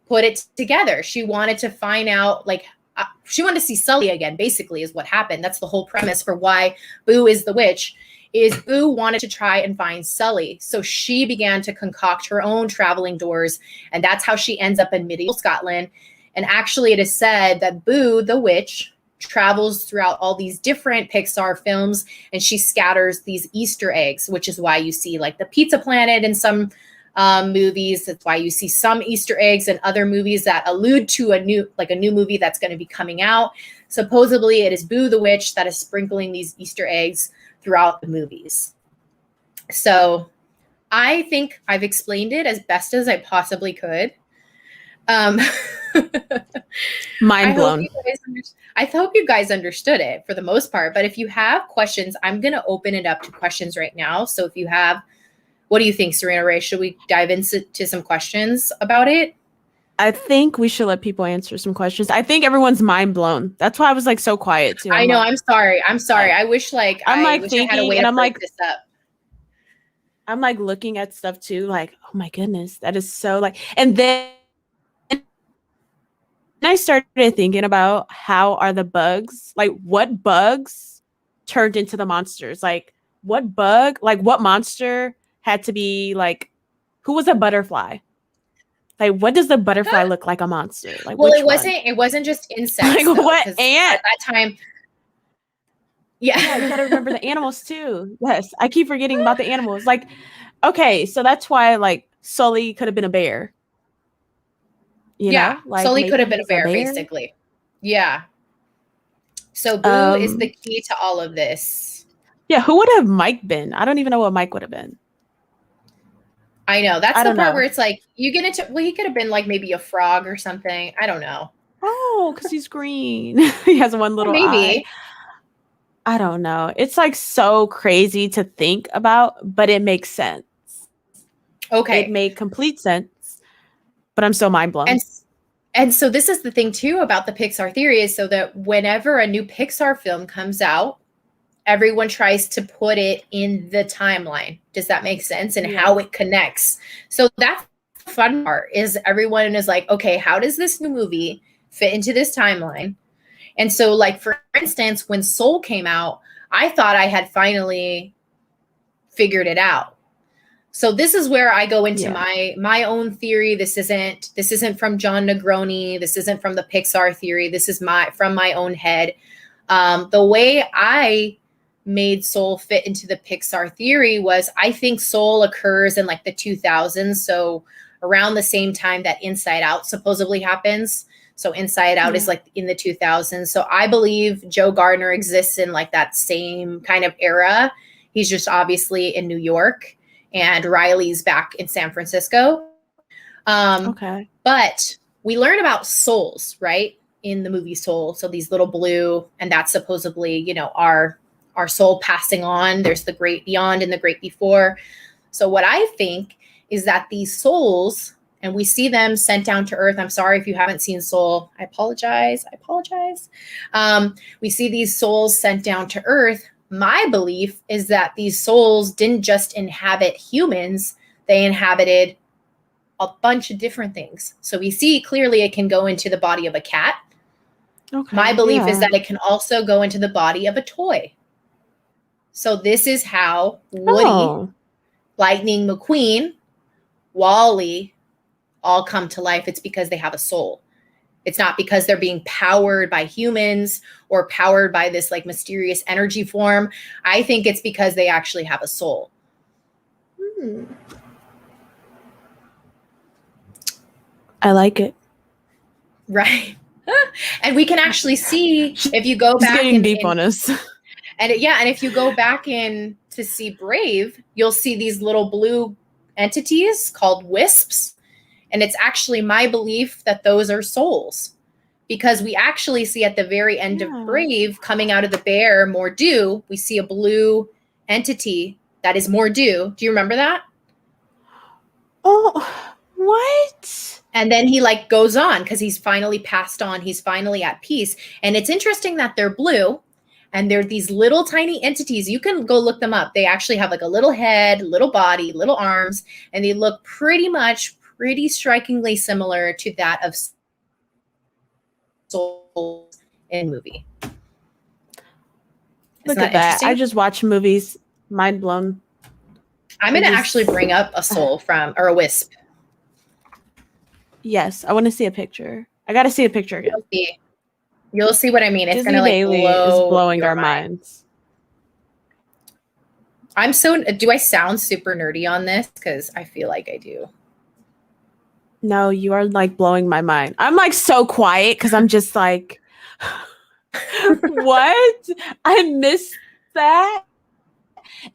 put it together. She wanted to find out, like, she wanted to see Sully again, basically, is what happened. That's the whole premise for why Boo is the witch, is Boo wanted to try and find Sully. So she began to concoct her own traveling doors, and that's how she ends up in medieval Scotland. And actually, it is said that Boo, the witch, travels throughout all these different Pixar films, and she scatters these Easter eggs, which is why you see like the Pizza Planet in some movies. That's why you see some Easter eggs in other movies that allude to a new movie that's going to be coming out. Supposedly, it is Boo the witch that is sprinkling these Easter eggs throughout the movies. So I think I've explained it as best as I possibly could. Mind blown. I hope you guys understood it for the most part. But if you have questions, I'm going to open it up to questions right now. So if you have, what do you think, Serena Ray? Should we dive into some questions about it? I think we should let people answer some questions. I think everyone's mind blown. That's why I was like so quiet too. I know. I'm sorry. I wish I had a way to break this up. I'm like looking at stuff too, like, oh my goodness, that is so like, and then I started thinking about how are the bugs, like what bugs turned into the monsters? Like what bug, like what monster had to be like, who was a butterfly? Like what does the butterfly look like a monster? Like, well, it wasn't just insects. Like though, what ant? At that time. Yeah. I gotta remember the animals too. Yes. I keep forgetting about the animals. Like, okay, so that's why like Sully could have been a bear. You know? Like Sully could have been a bear, basically. Yeah. So Boo is the key to all of this. Yeah, who would have Mike been? I don't even know what Mike would have been. I know. That's the part where it's like, you get into, well, he could have been like maybe a frog or something. I don't know. Oh, because he's green. He has one little eye. I don't know. It's like so crazy to think about, but it makes sense. Okay. It made complete sense, but I'm so mind blown. And so this is the thing too about the Pixar theory, is so that whenever a new Pixar film comes out, everyone tries to put it in the timeline. Does that make sense? And how it connects. So that's the fun part, is everyone is like, okay, how does this new movie fit into this timeline? And so, like, for instance, when Soul came out, I thought I had finally figured it out. So this is where I go into my own theory. This isn't from John Negroni. This isn't from the Pixar theory. This is from my own head. The way I made Soul fit into the Pixar theory was, I think Soul occurs in like the 2000s. So around the same time that Inside Out supposedly happens. So Inside Out is like in the 2000s. So I believe Joe Gardner exists in like that same kind of era. He's just obviously in New York, and Riley's back in San Francisco. Okay. But we learn about souls, right? In the movie Soul. So these little blue, and that's supposedly, you know, our soul passing on. There's the great beyond and the great before. So what I think is that these souls, and we see them sent down to Earth. I'm sorry if you haven't seen Soul. I apologize. We see these souls sent down to Earth. My belief is that these souls didn't just inhabit humans. They inhabited a bunch of different things. So we see clearly it can go into the body of a cat. Okay, my belief is that it can also go into the body of a toy. So this is how Woody, Lightning McQueen, Wally all come to life. It's because they have a soul. It's not because they're being powered by humans or powered by this like mysterious energy form. I think it's because they actually have a soul. I like it. Right. And we can actually see if you go She's back getting deep on us. And if you go back in to see Brave, you'll see these little blue entities called wisps. And it's actually my belief that those are souls, because we actually see at the very end of Brave, coming out of the bear, Mordu, we see a blue entity that is Mordu. Do you remember that? Oh, what? And then he like goes on because he's finally passed on. He's finally at peace. And it's interesting that they're blue. And they're these little tiny entities. You can go look them up. They actually have like a little head, little body, little arms, and they look pretty strikingly similar to that of souls in movie. Look at that. I just watch movies. Mind blown. I'm going to actually bring up a soul or a wisp. Yes, I want to see a picture. I got to see a picture again. You'll see what I mean. It's going to like is blowing our minds. Do I sound super nerdy on this? Because I feel like I do. No, you are like blowing my mind. I'm like so quiet because I'm just like, what? I missed that.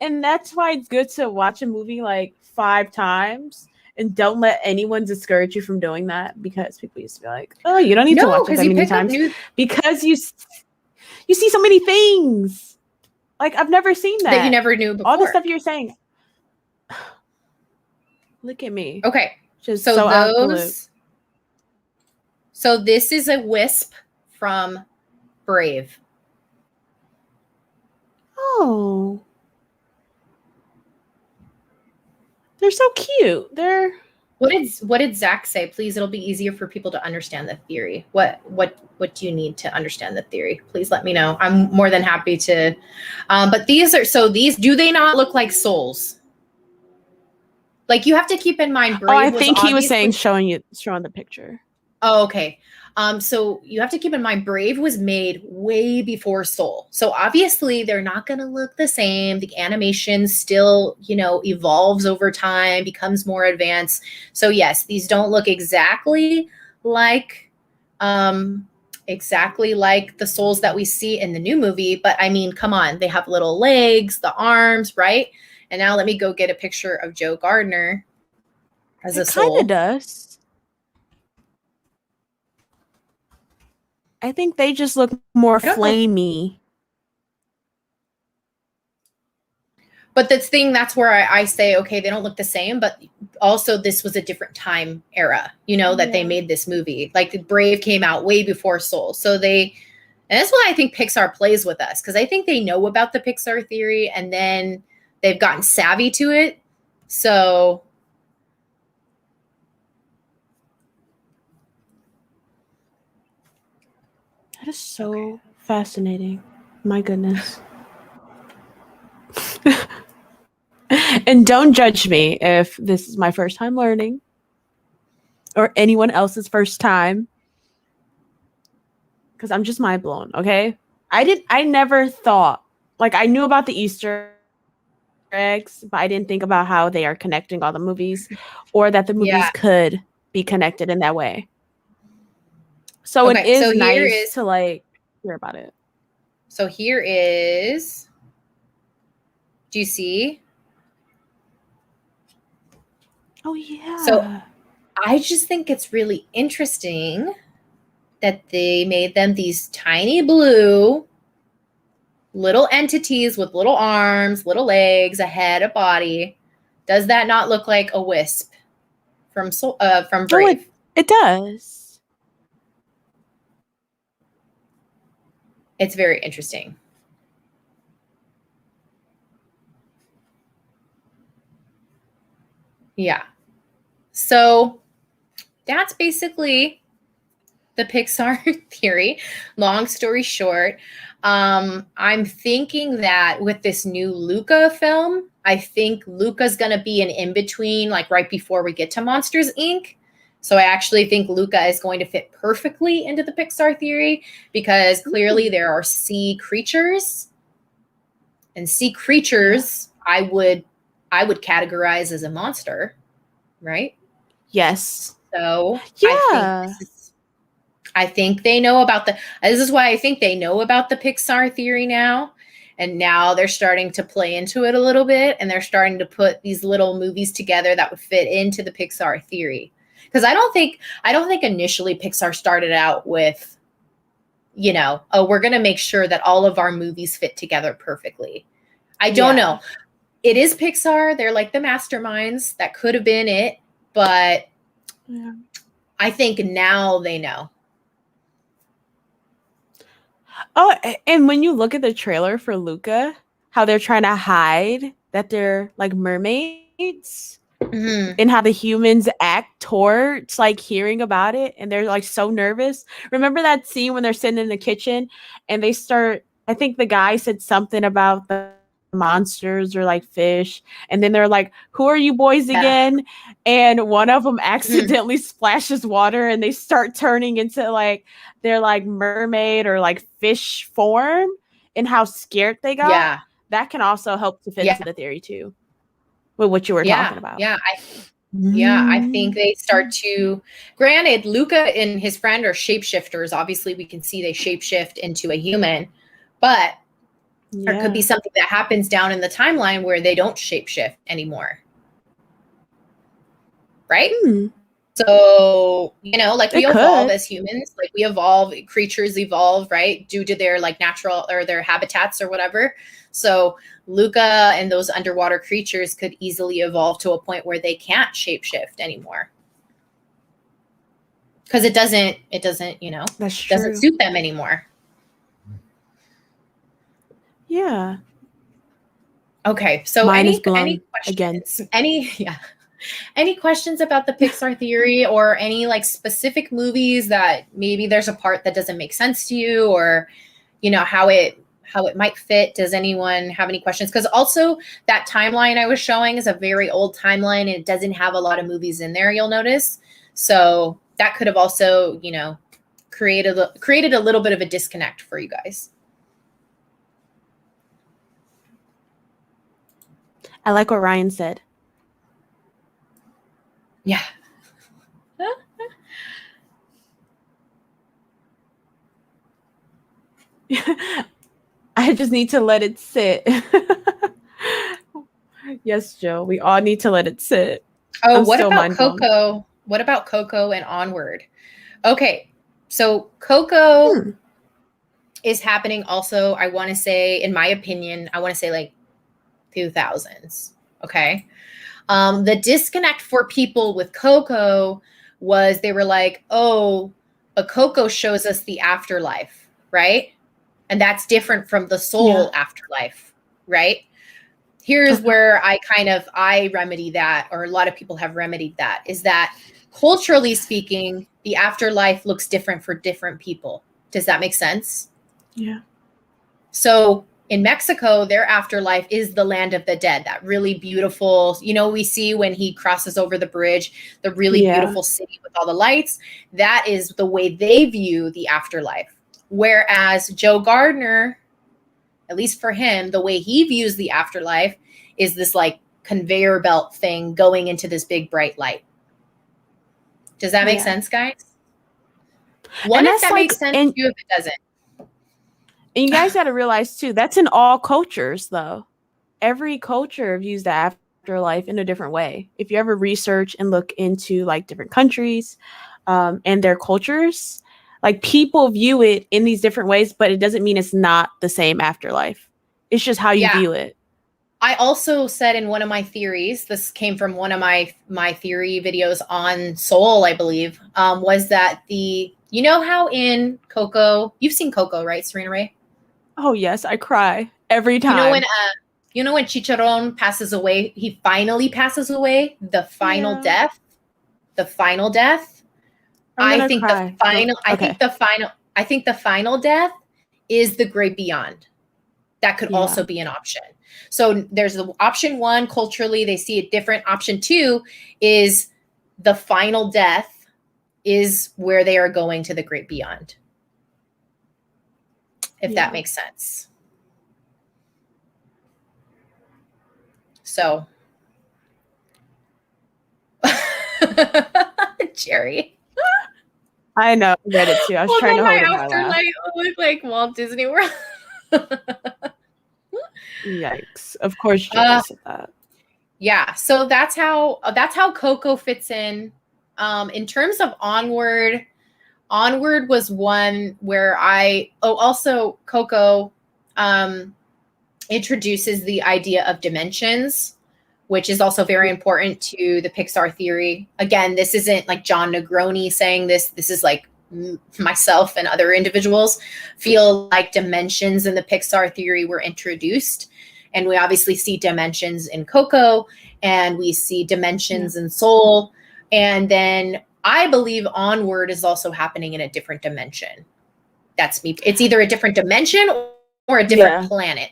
And that's why it's good to watch a movie like 5 times. And don't let anyone discourage you from doing that, because people used to be like, "Oh, you don't need to watch it that many times because you see so many things." Like I've never seen that you never knew before. All the stuff you're saying. Look at me. Okay, just so this is a wisp from Brave. Oh. They're so cute. What did Zach say? Please, it'll be easier for people to understand the theory. What do you need to understand the theory? Please let me know. I'm more than happy to. But these do they not look like souls? Like you have to keep in mind. Brave I think he was saying showing the picture. Oh, okay. So you have to keep in mind, Brave was made way before Soul. So obviously they're not going to look the same. The animation still, evolves over time, becomes more advanced. So yes, these don't look exactly like the souls that we see in the new movie. But I mean, come on, they have little legs, the arms, right? And now let me go get a picture of Joe Gardner as a soul. It kind of does. I think they just look more flamey. But that's where I say, okay, they don't look the same, but also this was a different time era, that they made this movie. Like Brave came out way before Soul. And that's why I think Pixar plays with us, because I think they know about the Pixar theory and then they've gotten savvy to it. So that is so fascinating. My goodness. And don't judge me if this is my first time learning or anyone else's first time, because I'm just mind blown. Okay. I never thought, like, I knew about the Easter eggs, but I didn't think about how they are connecting all the movies, or that the movies could be connected in that way. So it is nice to like hear about it. So here is, do you see? Oh yeah. So I just think it's really interesting that they made them these tiny blue little entities with little arms, little legs, a head, a body. Does that not look like a wisp from Brave? Oh, it does. It's very interesting. Yeah. So that's basically the Pixar theory. Long story short, I'm thinking that with this new Luca film, I think Luca's going to be an in-between, like right before we get to Monsters, Inc. So I actually think Luca is going to fit perfectly into the Pixar theory, because clearly there are sea creatures. And sea creatures, I would categorize as a monster, right? Yes. So Yeah. I think they know about this is why I think they know about the Pixar theory now. And now they're starting to play into it a little bit, and they're starting to put these little movies together that would fit into the Pixar theory. Because I don't think initially Pixar started out with, oh, we're going to make sure that all of our movies fit together perfectly. I don't know. It is Pixar. They're like the masterminds. That could have been it, but I think now they know. Oh, and when you look at the trailer for Luca, how they're trying to hide that they're like mermaids, and how the humans act towards like hearing about it, and they're like so nervous. Remember that scene when they're sitting in the kitchen and they start, I think the guy said something about the monsters or like fish, and then they're like, who are you boys again? And one of them accidentally splashes water and they start turning into like their like mermaid or like fish form, and how scared they got. That can also help to fit into the theory too, with what you were talking about. I think they start to, granted, Luca and his friend are shapeshifters. Obviously we can see they shapeshift into a human, but there could be something that happens down in the timeline where they don't shapeshift anymore. Right? So, like we evolve as humans, like we evolve, creatures evolve, right? Due to their like natural or their habitats or whatever. So Luca and those underwater creatures could easily evolve to a point where they can't shapeshift anymore. Because it doesn't, doesn't suit them anymore. Yeah. Okay. So any questions? Again. Any questions about the Pixar theory, or any like specific movies that maybe there's a part that doesn't make sense to you, or how it might fit? Does anyone have any questions? Because also that timeline I was showing is a very old timeline and it doesn't have a lot of movies in there, you'll notice. So that could have also, created a little bit of a disconnect for you guys. I like what Ryan said. Yeah. I just need to let it sit. Yes, Joe. We all need to let it sit. Oh, what about Coco? What about Coco and Onward? Okay, so Coco is happening also, I want to say, in my opinion, I want to say like 2000s. Okay. The disconnect for people with Coco was they were like, oh, but Coco shows us the afterlife, right? And that's different from the soul afterlife, right? Here's where I remedy that, or a lot of people have remedied that, is that culturally speaking, the afterlife looks different for different people. Does that make sense? Yeah. So in Mexico, their afterlife is the land of the dead, that really beautiful, we see when he crosses over the bridge, the really beautiful city with all the lights. That is the way they view the afterlife. Whereas Joe Gardner, at least for him, the way he views the afterlife is this like conveyor belt thing going into this big bright light. Does that make sense, guys? One, if that makes sense to you, if it doesn't. And you guys got to realize too, that's in all cultures though. Every culture views the afterlife in a different way. If you ever research and look into like different countries and their cultures, like people view it in these different ways, but it doesn't mean it's not the same afterlife. It's just how you view it. I also said in one of my theories, this came from one of my theory videos on soul, I believe, was that how in Coco, you've seen Coco, right, Serena Ray? Oh yes, I cry every time. When Chicharron passes away, he finally passes away, the final death. I think the final death is the great beyond. That could also be an option. So there's the option one, culturally, they see it different. Option two is the final death is where they are going to the great beyond. If that makes sense. So Jerry. I know. I read it too. I was Well, trying then to my hold in my laugh. afterlife will look like Walt Disney World. Yikes! Of course, Jerry said that. Yeah, so that's how Coco fits in. In terms of Onward was one where also Coco introduces the idea of dimensions, which is also very important to the Pixar theory. Again, this isn't like John Negroni saying this. This is like myself and other individuals feel like dimensions in the Pixar theory were introduced. And we obviously see dimensions in Coco, and we see dimensions in Soul. And then I believe Onward is also happening in a different dimension. That's me. It's either a different dimension or a different planet.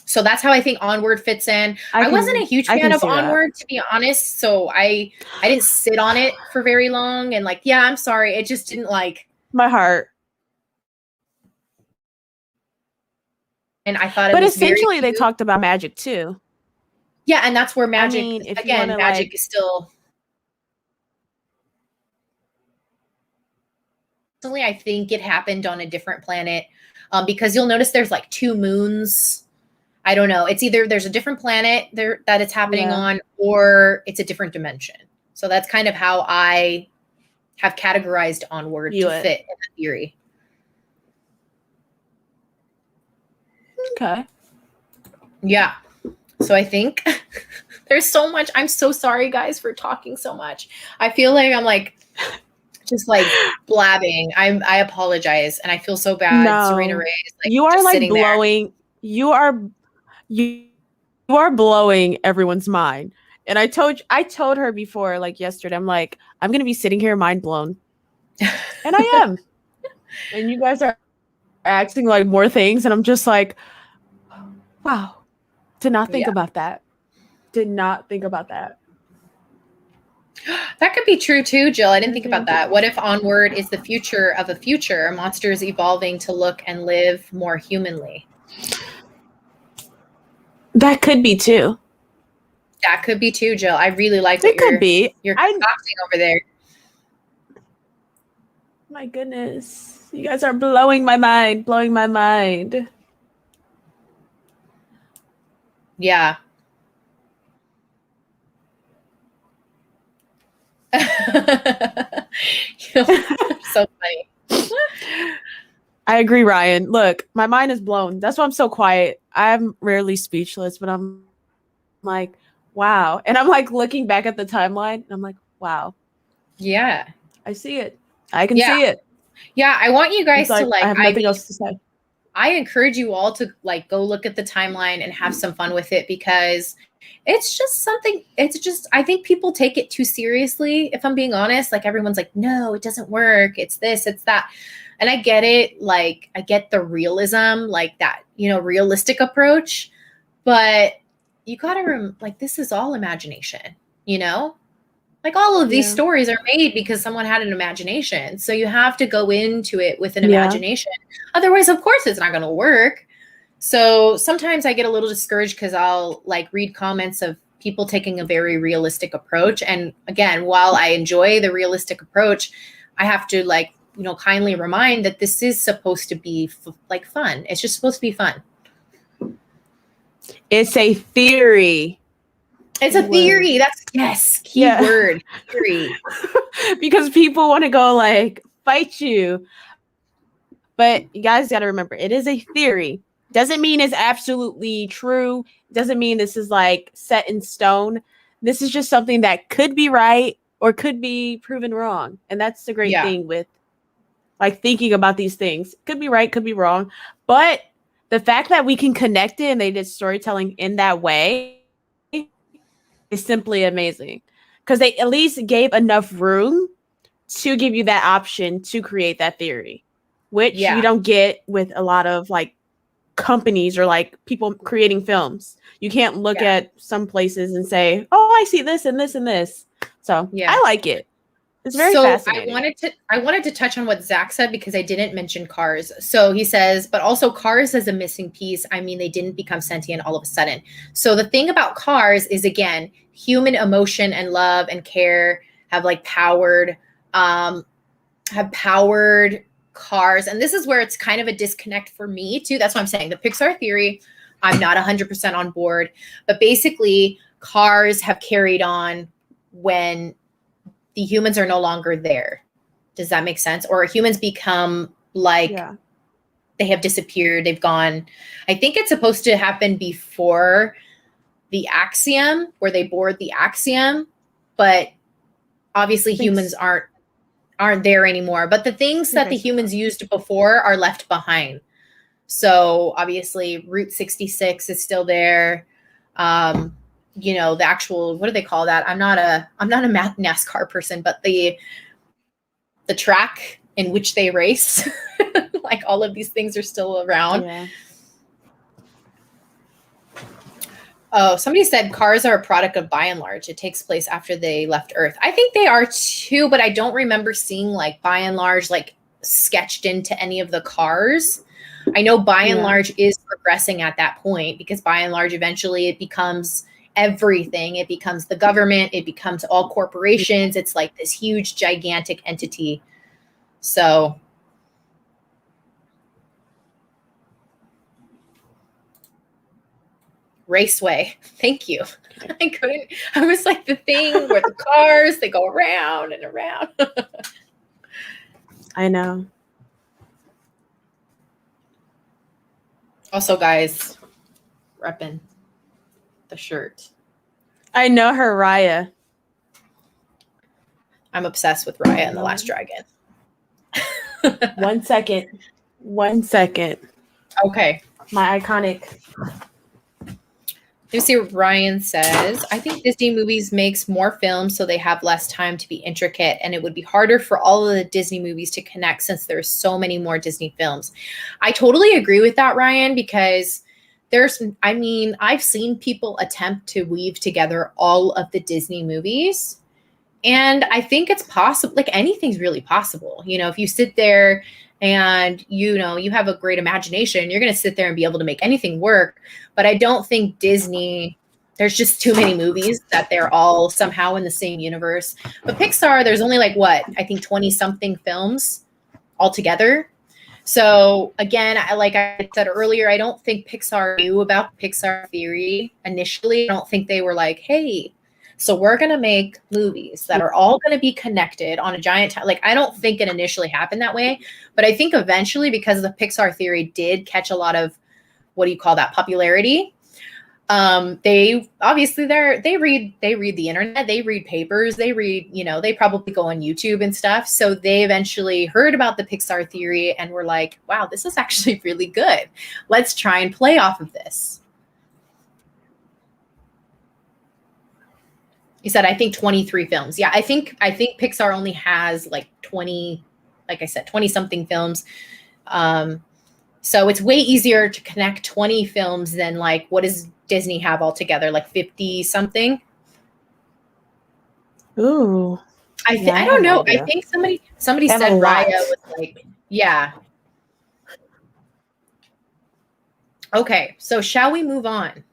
So that's how I think Onward fits in. I wasn't a huge fan of Onward, to be honest. So I didn't sit on it for very long. And like, yeah, I'm sorry. It just didn't like my heart. And I thought it but was essentially they talked about magic too. Yeah, and that's where magic, I mean, if again, magic is still. I think it happened on a different planet because you'll notice there's like 2 moons. I don't know. It's either there's a different planet there that it's happening on, or it's a different dimension. So that's kind of how I have categorized Onward to fit in the theory. Okay. Yeah. So I think there's so much. I'm so sorry, guys, for talking so much. I feel like I'm like just like blabbing. I apologize, and I feel so bad. No. Serena Ray is like you are like blowing. There. You are blowing everyone's mind. And I told her before, like yesterday, I'm like, I'm gonna be sitting here mind blown, and I am. And you guys are acting like more things, and I'm just like, wow. Did not think about that. Did not think about that. That could be true too, Jill. I didn't think about that. What if Onward is the future of a future? Monsters evolving to look and live more humanly. That could be too. That could be too, Jill. I really like it. Could be. You're concocting over there. My goodness. You guys are blowing my mind. Blowing my mind. Yeah. So funny. I agree, Ryan. Look, my mind is blown. That's why I'm so quiet. I'm rarely speechless, but I'm like, wow. And I'm like looking back at the timeline, and I'm like, wow. Yeah. I see it. I can see it. Yeah, I want you guys to like. I have nothing else to say. I encourage you all to like go look at the timeline and have some fun with it, because it's just something. It's just, I think people take it too seriously. If I'm being honest, like everyone's like, no, it doesn't work. It's this, it's that. And I get it. Like I get the realism, like that, realistic approach, but you gotta like, this is all imagination, like all of these stories are made because someone had an imagination. So you have to go into it with an imagination. Otherwise, of course, it's not going to work. So sometimes I get a little discouraged because I'll like read comments of people taking a very realistic approach. And again, while I enjoy the realistic approach, I have to like, kindly remind that this is supposed to be like fun. It's just supposed to be fun. It's a theory. It's a theory. That's key word. Theory. Because people want to go like fight you. But you guys got to remember, it is a theory. Doesn't mean it's absolutely true. Doesn't mean this is like set in stone. This is just something that could be right or could be proven wrong. And that's the great thing with like thinking about these things. Could be right, could be wrong. But the fact that we can connect it and they did storytelling in that way is simply amazing, because they at least gave enough room to give you that option to create that theory, which you don't get with a lot of like companies or like people creating films. You can't look at some places and say, oh, I see this and this and this. So I like it. It's very fascinating. I wanted to touch on what Zach said, because I didn't mention Cars. So he says, but also Cars is a missing piece. I mean, they didn't become sentient all of a sudden. So the thing about Cars is, again, human emotion and love and care have like powered cars. And this is where it's kind of a disconnect for me too. That's what I'm saying. The Pixar theory, I'm not 100% on board, but basically cars have carried on when the humans are no longer there. Does that make sense? Or humans become like they have disappeared. They've gone. I think it's supposed to happen before the Axiom, where they board the Axiom, but obviously humans aren't there anymore. But the things that the humans used before are left behind. So obviously Route 66 is still there. You know, the actual, what do they call that? I'm not a NASCAR person, but the track in which they race, like all of these things are still around. Yeah. Oh, somebody said cars are a product of by and large. It takes place after they left Earth. I think they are too, but I don't remember seeing like by and large like sketched into any of the cars. I know by and large is progressing at that point, because by and large eventually it becomes everything. It becomes the government. It becomes all corporations. It's like this huge, gigantic entity. So Raceway. Thank you. I was like the thing where the cars, they go around and around. I know. Also, guys, repping the shirt. I know her, Raya. I'm obsessed with Raya and the Last Dragon. 1 second. 1 second. Okay. My iconic. You see what Ryan says. I think Disney movies makes more films so they have less time to be intricate, and it would be harder for all of the Disney movies to connect since there's so many more Disney films. I totally agree with that, Ryan, because I've seen people attempt to weave together all of the Disney movies, and I think it's possible. Like anything's really possible. You know, if you sit there and, you know, you have a great imagination, you're going to sit there and be able to make anything work. But I don't think Disney, there's just too many movies that they're all somehow in the same universe. But Pixar, there's only like I think 20 something films altogether. So again, like I said earlier, I don't think Pixar knew about Pixar theory initially. I don't think they were like, hey, so we're going to make movies that are all going to be connected on a giant like, I don't think it initially happened that way, but I think eventually, because the Pixar theory did catch a lot of, what do you call that, popularity. They obviously they read the internet, they read papers, they read, you know, they probably go on YouTube and stuff. So they eventually heard about the Pixar theory and were like, wow, this is actually really good. Let's try and play off of this. You said, I think 23 films. Yeah, I think Pixar only has like 20, like I said, 20 something films. So it's way easier to connect 20 films than like, what does Disney have altogether? Like 50 something? Ooh. I don't know. I think somebody said Raya was like, yeah. Okay, so shall we move on?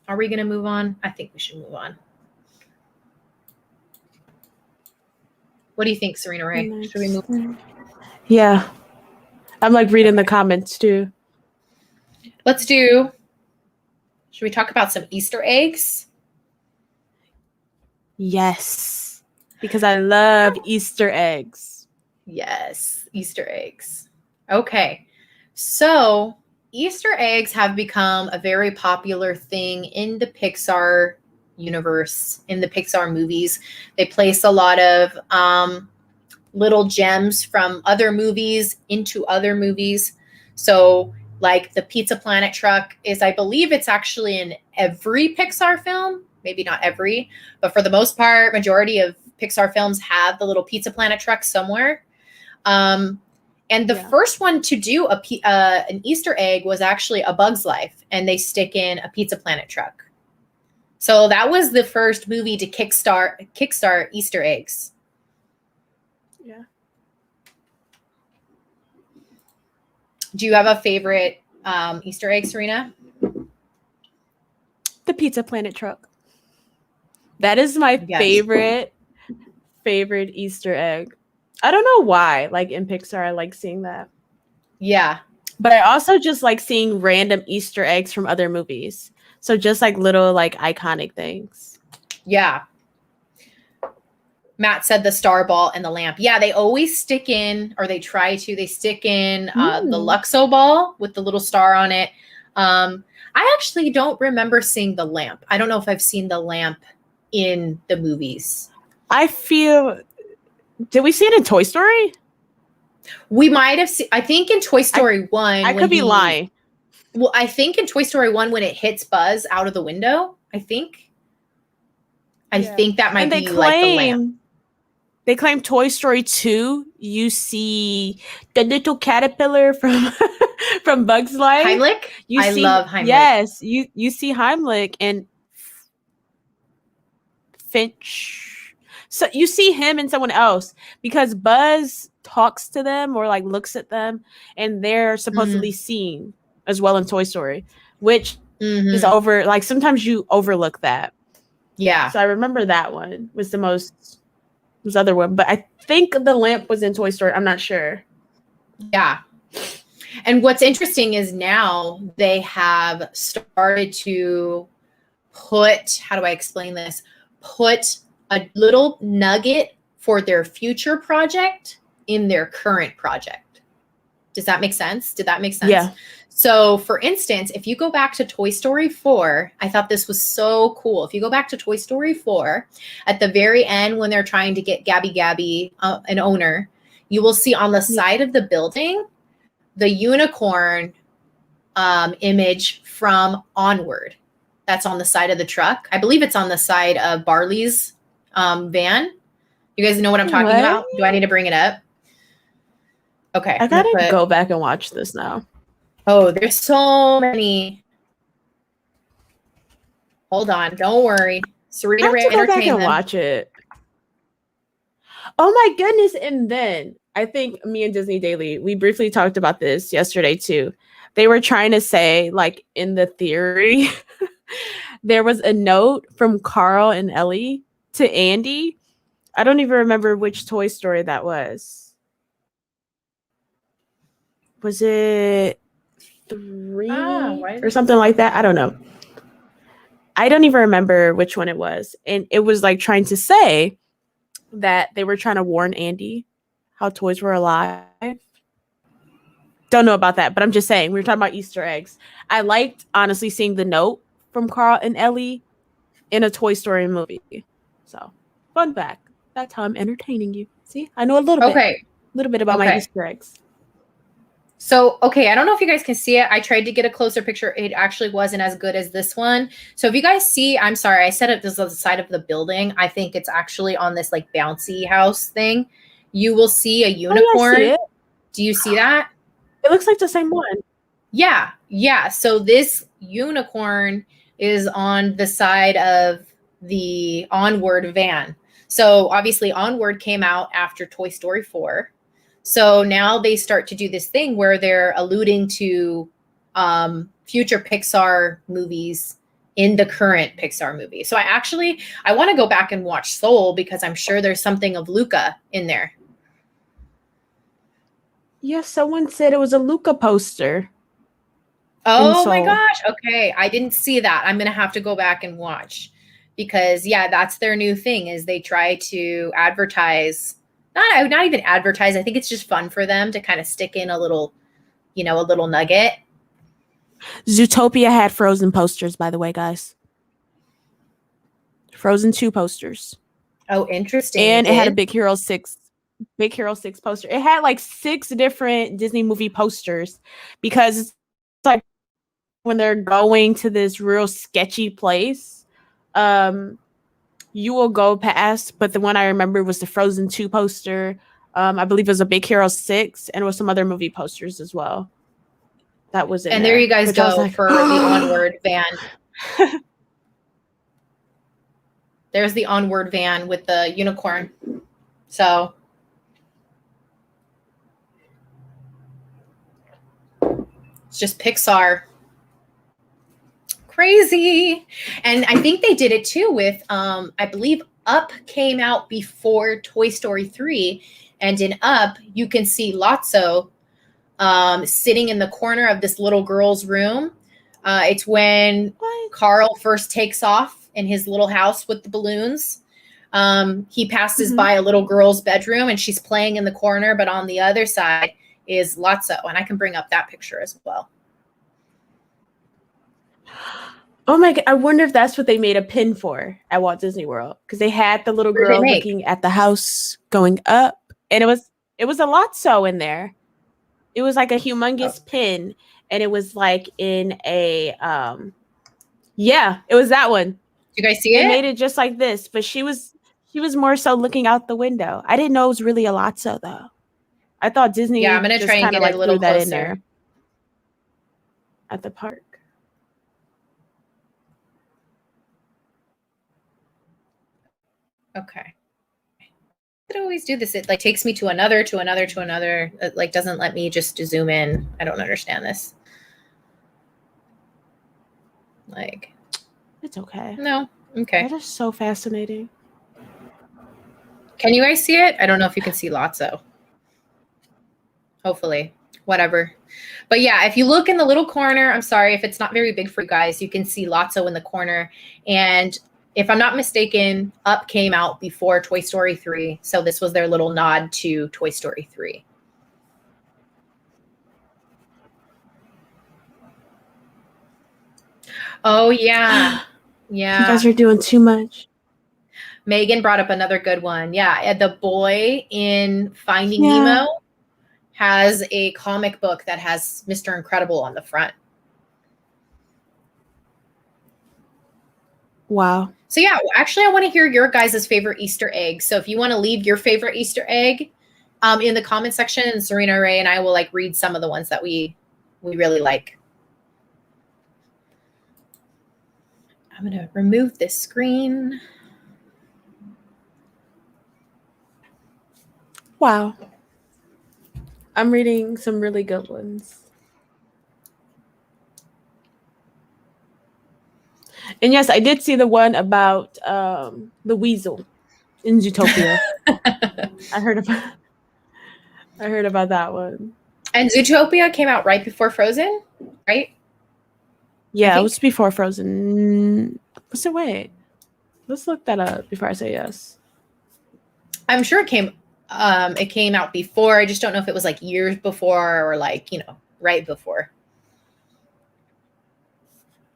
Are we going to move on? I think we should move on. What do you think, Serena Ray? Should we move on? Yeah. I'm like reading the comments too. Should we talk about some Easter eggs? Yes. Because I love Easter eggs. Yes, Easter eggs. Okay. So Easter eggs have become a very popular thing in the Pixar universe, in the Pixar movies. They place a lot of little gems from other movies into other movies. So like the Pizza Planet truck is, I believe it's actually in every Pixar film, maybe not every, but for the most part, majority of Pixar films have the little Pizza Planet truck somewhere. And the first one to do an Easter egg was actually A Bug's Life, and they stick in a Pizza Planet truck. So that was the first movie to kickstart Easter eggs. Yeah. Do you have a favorite Easter egg, Serena? The Pizza Planet truck. That is my favorite favorite Easter egg. I don't know why. Like in Pixar, I like seeing that. Yeah. But I also just like seeing random Easter eggs from other movies. So just like little like iconic things. Yeah. Matt said the star ball and the lamp. Yeah, they always stick in, or they try to. They stick in the Luxo ball with the little star on it. I actually don't remember seeing the lamp. I don't know if I've seen the lamp in the movies. I feel. Did we see it in Toy Story? We might have seen. I think in Toy Story 1. I could be lying. Well, I think in Toy Story 1 when it hits Buzz out of the window. I think that might be like the lamp. They claim Toy Story 2, you see the little caterpillar from from Bug's Life. Heimlich? I love Heimlich. Yes, you see Heimlich and Finch. So you see him and someone else because Buzz talks to them or like looks at them and they're supposedly seen as well in Toy Story, which is like sometimes you overlook that. Yeah. So I remember that one was the most. Was other one, but I think the lamp was in Toy Story. I'm not sure. Yeah. And what's interesting is now they have started to put, how do I explain this? Put a little nugget for their future project in their current project. Does that make sense? Did that make sense? Yeah. So for instance, if you go back to Toy Story 4, I thought this was so cool. If you go back to Toy Story 4, at the very end, when they're trying to get Gabby, an owner, you will see on the side of the building, the unicorn image from Onward. That's on the side of the truck. I believe it's on the side of Barley's van. You guys know what I'm talking about? Do I need to bring it up? Okay. I gotta go back and watch this now. Oh, there's so many. Hold on. Don't worry. Serena Ray Go back and watch it. Oh my goodness. And then I think me and Disney Daily, we briefly talked about this yesterday too. They were trying to say like in the theory, there was a note from Carl and Ellie to Andy. I don't even remember which Toy Story that was. Was it 3 or something like that? I don't know. I don't even remember which one it was. And it was like trying to say that they were trying to warn Andy how toys were alive. Don't know about that, but I'm just saying we were talking about Easter eggs. I liked honestly seeing the note from Carl and Ellie in a Toy Story movie. So fun fact. That's how I'm entertaining you. See, I know a little bit about my Easter eggs. So, okay, I don't know if you guys can see it. I tried to get a closer picture. It actually wasn't as good as this one. So if you guys see, I'm sorry, I said it was on the side of the building. I think it's actually on this like bouncy house thing. You will see a unicorn. I see it. Do you see that? It looks like the same one. Yeah. Yeah. So this unicorn is on the side of the Onward van. So obviously Onward came out after Toy Story 4. So now they start to do this thing where they're alluding to future Pixar movies in the current Pixar movie. So I want to go back and watch Soul because I'm sure there's something of Luca in there. Yes, someone said it was a Luca poster. Oh my gosh. Okay. I didn't see that. I'm going to have to go back and watch because yeah, that's their new thing is they try to advertise. Not even advertise. I think it's just fun for them to kind of stick in a little nugget. Zootopia had Frozen posters, by the way, guys. Frozen 2 posters. Oh, interesting. And it had a Big Hero 6 poster. It had like 6 different Disney movie posters because it's like when they're going to this real sketchy place. You will go past, but the one I remember was the Frozen 2 poster. I believe it was a Big Hero 6 and with some other movie posters as well. That was it. And there you guys go for the Onward van. There's the Onward van with the unicorn. So it's just Pixar. Crazy. And I think they did it too with I believe Up came out before Toy Story 3. And in Up, you can see Lotso sitting in the corner of this little girl's room. It's when Carl first takes off in his little house with the balloons. He passes by a little girl's bedroom and she's playing in the corner, but on the other side is Lotso. And I can bring up that picture as well. Oh my God. I wonder if that's what they made a pin for at Walt Disney World. Because they had the little girl looking at the house going up. And it was a Lotso in there. It was like a humongous pin. And it was like in a yeah, it was that one. You guys see it? They made it just like this, but she was more so looking out the window. I didn't know it was really a Lotso though. I thought Disney I'm gonna just try and kind of get like a little threw that closer in there at the park. Okay. It always do this. It like takes me to another. It like doesn't let me just zoom in. I don't understand this. Like, it's okay. No. Okay. That is so fascinating. Can you guys see it? I don't know if you can see Lotso. Hopefully. Whatever. But yeah, if you look in the little corner, I'm sorry if it's not very big for you guys, you can see Lotso in the corner. And if I'm not mistaken, Up came out before Toy Story 3. So this was their little nod to Toy Story 3. Oh, yeah. Yeah. You guys are doing too much. Megan brought up another good one. Yeah. The boy in Finding Nemo has a comic book that has Mr. Incredible on the front. Wow. So yeah, actually I want to hear your guys' favorite Easter egg. So if you want to leave your favorite Easter egg in the comment section, and Serena Ray and I will like read some of the ones that we really like. I'm going to remove this screen. Wow. I'm reading some really good ones. And yes, I did see the one about the weasel in Zootopia. I heard about that one. And Zootopia came out right before Frozen, right? Yeah, it was before Frozen. So wait, let's look that up before I say yes. I'm sure it came out before. I just don't know if it was like years before or like, you know, right before.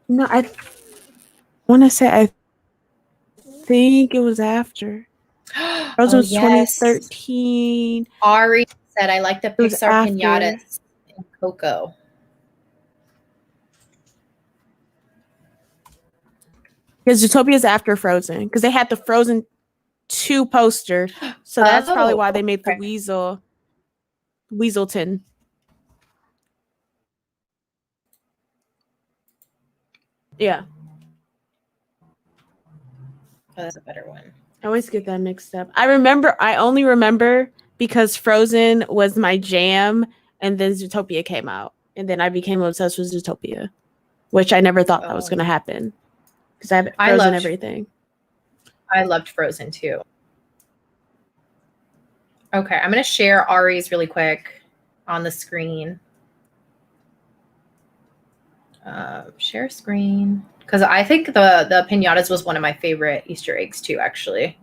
No, I want to say I think it was after. Frozen was 2013. Ari said, I like the Pixar pinatas in Coco. Because Zootopia is after Frozen. Because they had the Frozen 2 poster. So that's probably why they made the Weaselton. Yeah. Oh, that's a better one. I always get that mixed up. I only remember because Frozen was my jam and then Zootopia came out. And then I became obsessed with Zootopia, which I never thought that was going to happen. Because I loved everything. I loved Frozen too. Okay, I'm going to share Ari's really quick on the screen. Share screen. Because I think the pinatas was one of my favorite Easter eggs too, actually.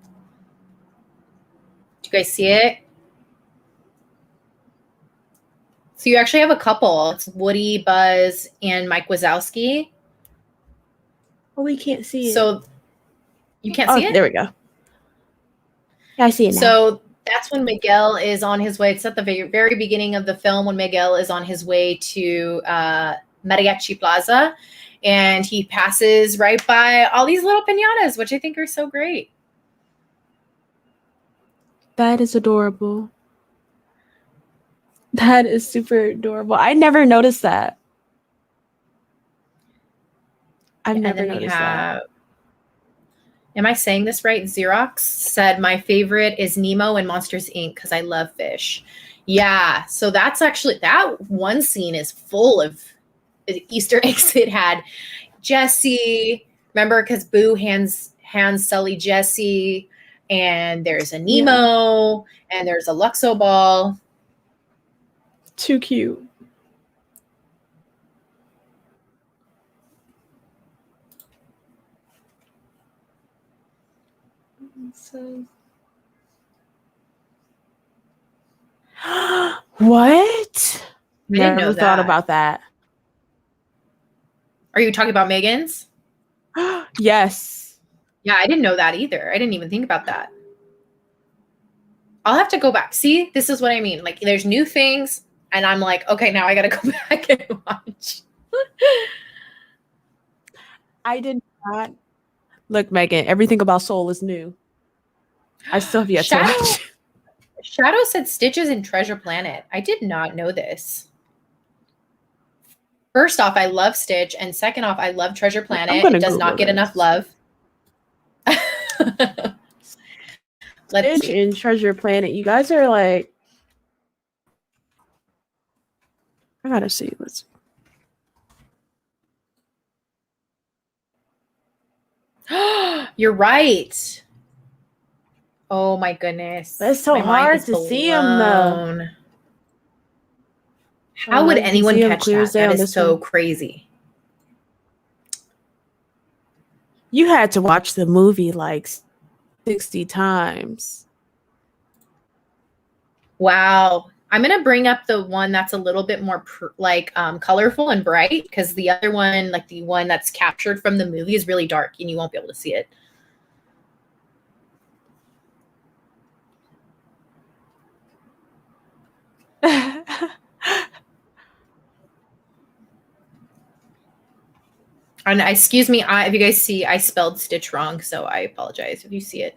Do you guys see it? So you actually have a couple. It's Woody, Buzz, and Mike Wazowski. Oh, we can't see it. So you can't see it? There we go. Yeah, I see it now. So that's when Miguel is on his way. It's at the very, very beginning of the film when Miguel is on his way to Mariachi Plaza. And he passes right by all these little pinatas, which I think are so great. That is adorable. That is super adorable. I never noticed that. I've never noticed that. Am I saying this right? Xerox said, my favorite is Nemo and Monsters, Inc. because I love fish. Yeah, so that's actually, that one scene is full of Easter eggs. It had Jessie, remember, because Boo hands Sully Jessie. and there's a Nemo, and there's a Luxo ball. Too cute. What? Never thought about that. Are you talking about Megan's? Yes. Yeah, I didn't know that either. I didn't even think about that. I'll have to go back. See, this is what I mean. Like, there's new things, and I'm like, okay, now I got to go back and watch. I did not. Look, Megan, everything about Soul is new. I still have yet to watch. Shadow said Stitch is in Treasure Planet. I did not know this. First off, I love Stitch, and second off, I love Treasure Planet. It does not get enough love. Let's Stitch in Treasure Planet. You guys are like, I gotta see. Let's see. You're right. Oh my goodness. That's so hard to see him though. How would anyone catch that? That is so crazy. You had to watch the movie like 60 times. Wow. I'm going to bring up the one that's a little bit more colorful and bright, because the other one, like the one that's captured from the movie, is really dark and you won't be able to see it. And excuse me, if you guys see, I spelled Stitch wrong, so I apologize if you see it.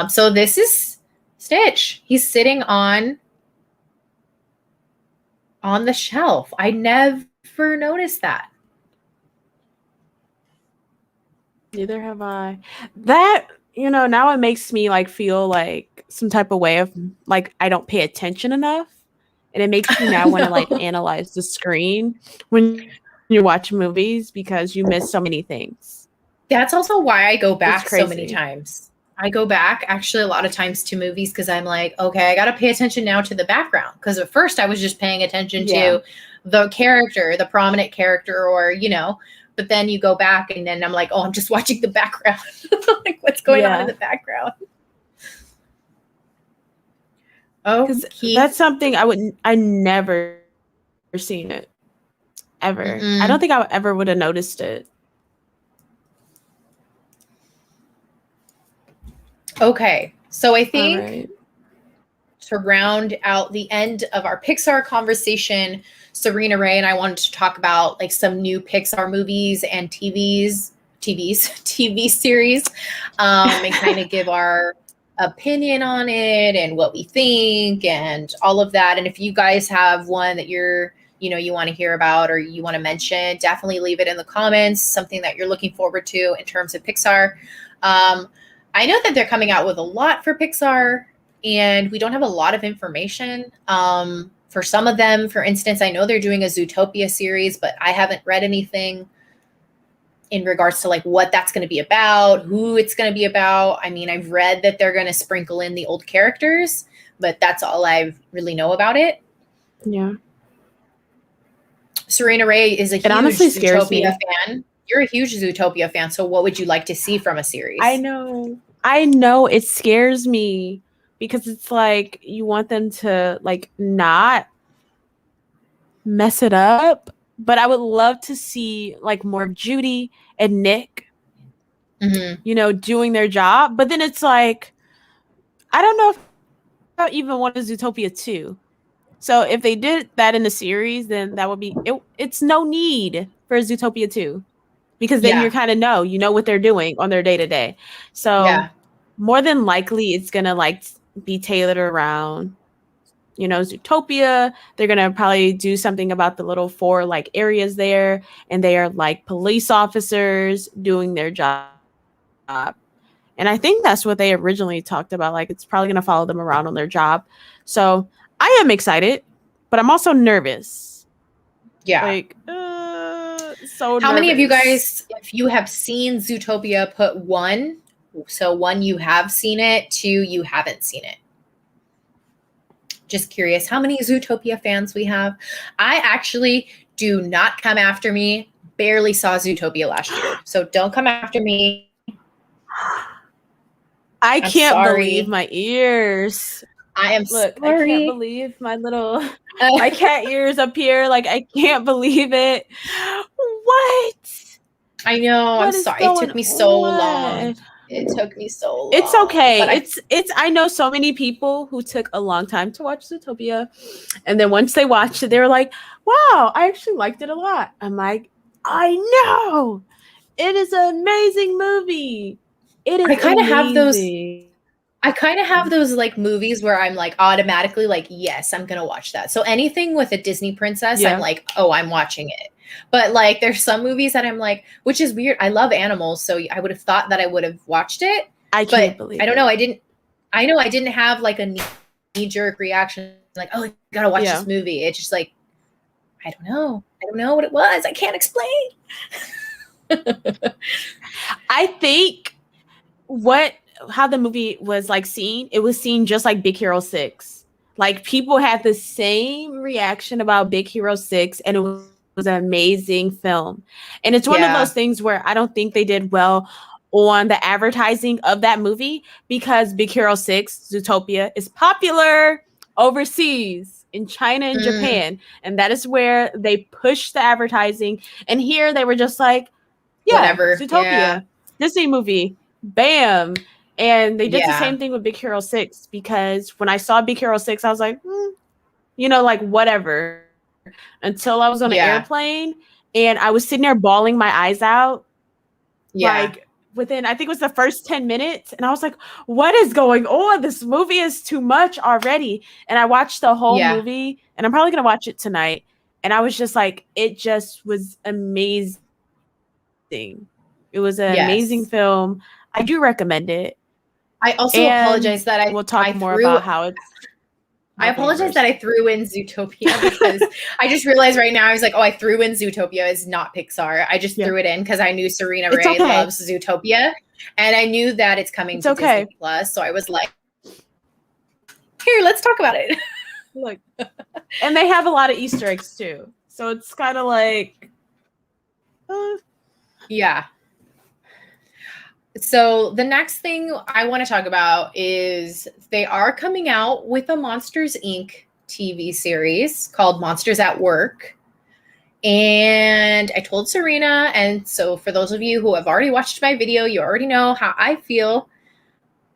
So this is Stitch. He's sitting on the shelf. I never noticed that. Neither have I. That, now it makes me like feel like some type of way of like I don't pay attention enough. And it makes me now want to like analyze the screen when you watch movies, because you miss so many things. That's also why I go back so many times. I go back actually a lot of times to movies because I'm like, okay, I got to pay attention now to the background. Because at first I was just paying attention to the character, the prominent character, or, but then you go back and then I'm like, oh, I'm just watching the background. Like, what's going on in the background? Oh, that's something I never seen it. Ever. Mm-mm. I don't think I ever would have noticed it. Okay, so I think to round out the end of our Pixar conversation, Serena Ray and I wanted to talk about like some new Pixar movies and TV series, and kind of give our opinion on it and what we think and all of that. And if you guys have one that you want to hear about or you want to mention, definitely leave it in the comments, something that you're looking forward to in terms of Pixar. I know that they're coming out with a lot for Pixar, and we don't have a lot of information. For some of them, for instance, I know they're doing a Zootopia series, but I haven't read anything in regards to like what that's going to be about, who it's going to be about. I mean, I've read that they're going to sprinkle in the old characters, but that's all I really know about it. Yeah. Serena Ray is a huge Zootopia fan. You're a huge Zootopia fan. So what would you like to see from a series? I know it scares me because it's like you want them to like not mess it up, but I would love to see like more of Judy and Nick, doing their job. But then it's like, I don't know if I even want a Zootopia 2. So if they did that in the series, then that would be it. It's no need for Zootopia 2 because then you kind of know what they're doing on their day to day. So more than likely, it's gonna like be tailored around, Zootopia. They're gonna probably do something about the little 4 like areas there, and they are like police officers doing their job. And I think that's what they originally talked about. Like, it's probably going to follow them around on their job. So I am excited, but I'm also nervous. Yeah. Like, so How many of you guys, if you have seen Zootopia, put 1, So 1, you have seen it. 2, you haven't seen it. Just curious how many Zootopia fans we have. I actually, do not come after me, barely saw Zootopia last year. So don't come after me. I I'm can't sorry. believe my ears. I am Look, sorry. I can't believe my little my cat ears up here. Like, I can't believe it. What? I know. What I'm is sorry. It took me so long. on? It took me so long. It's okay. But It's I know so many people who took a long time to watch Zootopia, and then once they watched it, they were like, "Wow, I actually liked it a lot." I'm like, "I know. It is an amazing movie. It is I kind of have those. amazing." I kind of have those like movies where I'm like automatically like, yes, I'm gonna watch that. So anything with a Disney princess, Yeah. I'm like, oh, I'm watching it. But like, there's some movies that I'm like, which is weird. I love animals, so I would have thought that I would have watched it. I can't believe I don't it. know. I didn't. I know I didn't have like a knee-jerk reaction, like, oh, I gotta watch this movie. It's just like, I don't know. I don't know what it was. I can't explain. I think how the movie was like seen, it was seen just like Big Hero 6. Like, people had the same reaction about Big Hero 6, and it was an amazing film. And it's one of those things where I don't think they did well on the advertising of that movie, because Big Hero 6, Zootopia, is popular overseas in China and Japan. And that is where they push the advertising. And here they were just like, yeah, whatever. Zootopia, Disney movie, bam. And they did the same thing with Big Hero 6, because when I saw Big Hero 6, I was like, like, whatever. Until I was on an airplane and I was sitting there bawling my eyes out. Like, within, I think it was the first 10 minutes. And I was like, what is going on? This movie is too much already. And I watched the whole movie, and I'm probably going to watch it tonight. And I was just like, it just was amazing. It was an amazing film. I do recommend it. I also apologize that we'll talk more about how it's. I apologize that I threw in Zootopia, because I just realized right now, I was like, oh, I threw in Zootopia. It's not Pixar. I just threw it in because I knew Serena Ray loves Zootopia, and I knew that it's coming to Disney Plus. So I was like, here, let's talk about it. Look, and they have a lot of Easter eggs too. So it's kind of like, yeah. So the next thing I want to talk about is they are coming out with a Monsters, Inc. TV series called Monsters at Work. And I told Serena, and so for those of you who have already watched my video, you already know how I feel.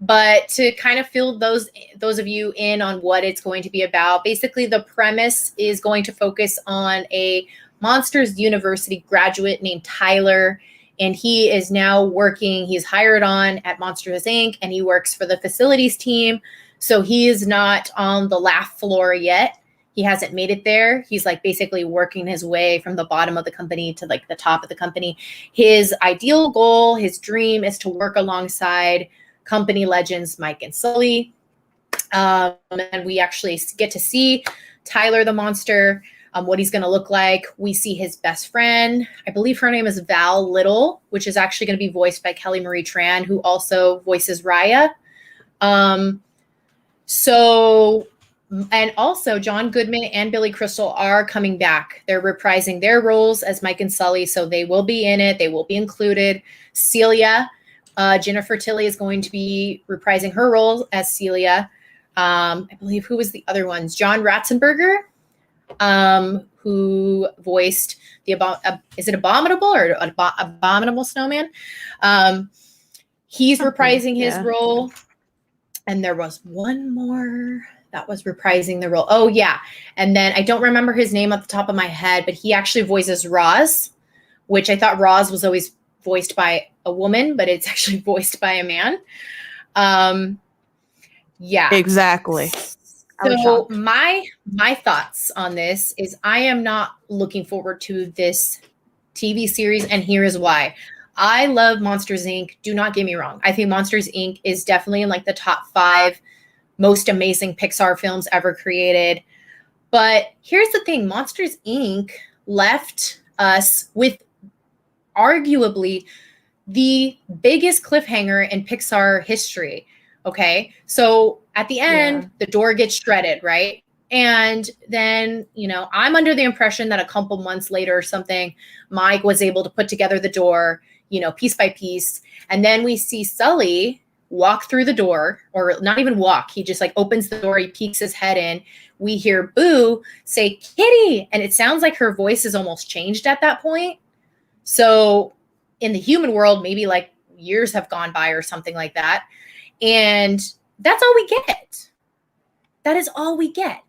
But to kind of fill those of you in on what it's going to be about, basically the premise is going to focus on a Monsters University graduate named Tyler. And he is now working, he's hired on at Monsters, Inc., and he works for the facilities team. So he is not on the laugh floor yet. He hasn't made it there. He's like basically working his way from the bottom of the company to like the top of the company. His ideal goal, his dream, is to work alongside company legends Mike and Sully. And we actually get to see Tyler the monster, what he's going to look like. We see his best friend. I believe her name is Val Little, which is actually going to be voiced by Kelly Marie Tran, who also voices Raya. And also John Goodman and Billy Crystal are coming back. They're reprising their roles as Mike and Sully, so they will be in it. They will be included. Celia, Jennifer Tilly, is going to be reprising her role as Celia. I believe, who was the other ones? John Ratzenberger, who voiced the is it Abominable or Abominable Snowman? He's reprising his role. And there was one more that was reprising the role. Oh, yeah. And then I don't remember his name off the top of my head, but he actually voices Roz, which I thought Roz was always voiced by a woman, but it's actually voiced by a man. Yeah. Exactly. So my thoughts on this is I am not looking forward to this TV series, and here is why. I love Monsters, Inc. Do not get me wrong. I think Monsters, Inc. is definitely in like the top 5 most amazing Pixar films ever created. But here's the thing. Monsters, Inc. left us with arguably the biggest cliffhanger in Pixar history. Okay. So at the end, the door gets shredded, right? And then, I'm under the impression that a couple months later or something, Mike was able to put together the door, piece by piece. And then we see Sully walk through the door, or not even walk. He just like opens the door. He peeks his head in. We hear Boo say, Kitty. And it sounds like her voice is almost changed at that point. So in the human world, maybe like years have gone by or something like that. And that's all we get. That is all we get.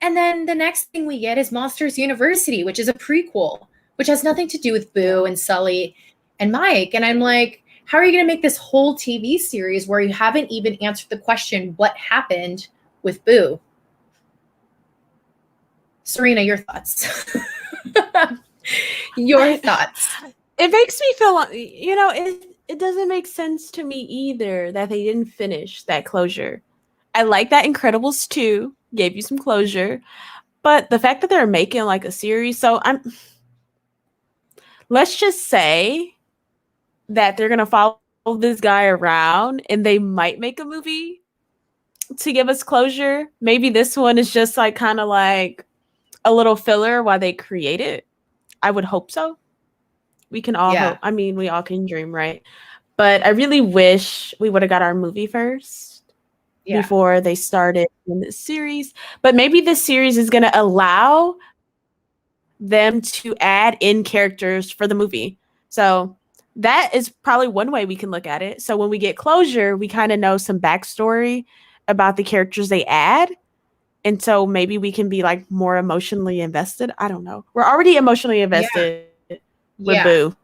And then the next thing we get is Monsters University, which is a prequel, which has nothing to do with Boo and Sully and Mike. And I'm like, how are you going to make this whole TV series where you haven't even answered the question, what happened with Boo? Serena, your thoughts. Your thoughts. It makes me feel, it doesn't make sense to me either that they didn't finish that closure. I like that Incredibles 2 gave you some closure, but the fact that they're making like a series, let's just say that they're going to follow this guy around and they might make a movie to give us closure. Maybe this one is just like kind of like a little filler while they create it. I would hope so. We can all hope. I mean, we all can dream, right? But I really wish we would have got our movie first before they started in this series. But maybe this series is going to allow them to add in characters for the movie. So that is probably one way we can look at it. So when we get closure, we kind of know some backstory about the characters they add. And so maybe we can be like more emotionally invested. I don't know. We're already emotionally invested with Boo.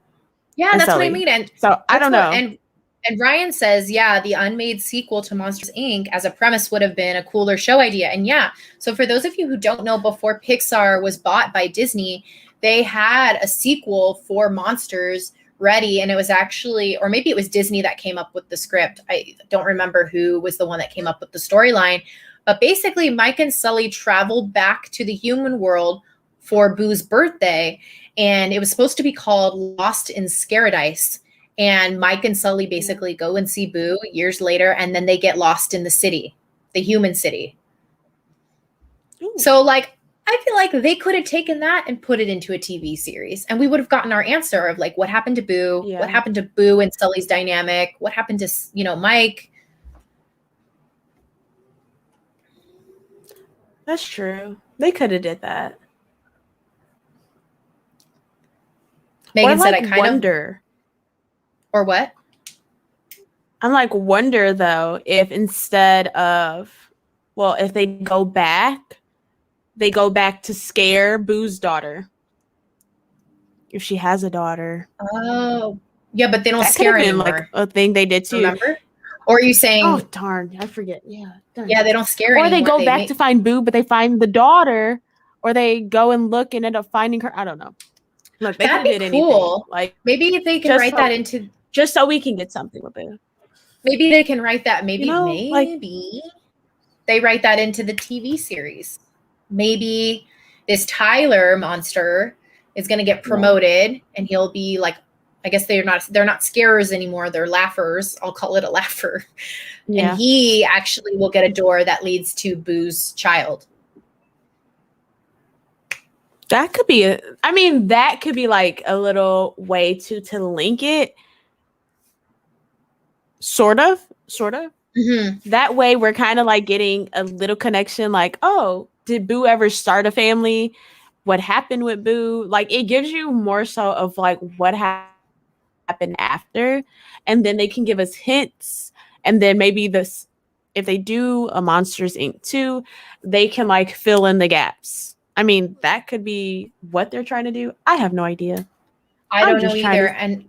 Yeah, that's Sully. What I mean. And so I don't know. And Ryan says, the unmade sequel to Monsters, Inc. as a premise would have been a cooler show idea. And so for those of you who don't know, before Pixar was bought by Disney, they had a sequel for Monsters ready. And it was actually, or maybe it was Disney that came up with the script. I don't remember who was the one that came up with the storyline. But basically, Mike and Sully traveled back to the human world for Boo's birthday. And it was supposed to be called Lost in Scaradise. And Mike and Sully basically go and see Boo years later, and then they get lost in the city, the human city. Ooh. So, like, I feel like they could have taken that and put it into a TV series, and we would have gotten our answer of, like, what happened to Boo? Yeah. What happened to Boo and Sully's dynamic? What happened to, Mike? That's true. They could have did that. Megan said, I kind wonder. Or what? I'm like, wonder though, if instead of, if they go back to scare Boo's daughter. If she has a daughter. Oh, yeah, but they don't scare anymore. Like a thing they did too. Remember? Or are you saying? Oh darn, I forget. Yeah. Darn. Yeah, they don't scare anymore. Or they go back to find Boo, but they find the daughter, or they go and look and end up finding her. I don't know. Look, they that'd be did cool. Anything. Like maybe if they can write that into. Just so we can get something with it. Maybe they can write that. Maybe they write that into the TV series. Maybe this Tyler monster is going to get promoted, and he'll be like, I guess they're not scarers anymore. They're laughers. I'll call it a laugher. Yeah. And he actually will get a door that leads to Boo's child. That could be that could be like a little way to link it. Sort of. Mm-hmm. That way we're kind of like getting a little connection, like, oh, did Boo ever start a family? What happened with Boo? Like, it gives you more so of like what happened after, and then they can give us hints, and then maybe if they do a Monsters Inc. 2, they can like fill in the gaps. I mean, that could be what they're trying to do. I have no idea. I don't know either. And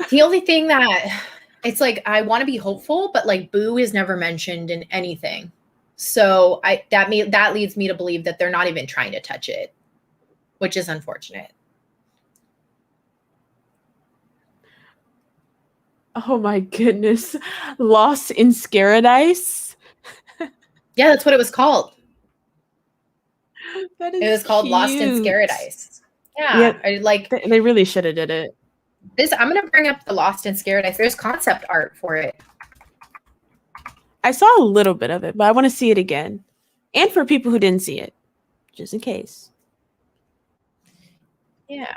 the only thing that it's like, I want to be hopeful, but like Boo is never mentioned in anything. So that leads me to believe that they're not even trying to touch it, which is unfortunate. Oh my goodness. Lost in Scaradise? Yeah, that's what it was called. It was called Lost in Scaradise. Yeah. They really should have did it. I'm gonna bring up the Lost and Scared. There's concept art for it. I saw a little bit of it, but I want to see it again. And for people who didn't see it, just in case. Yeah.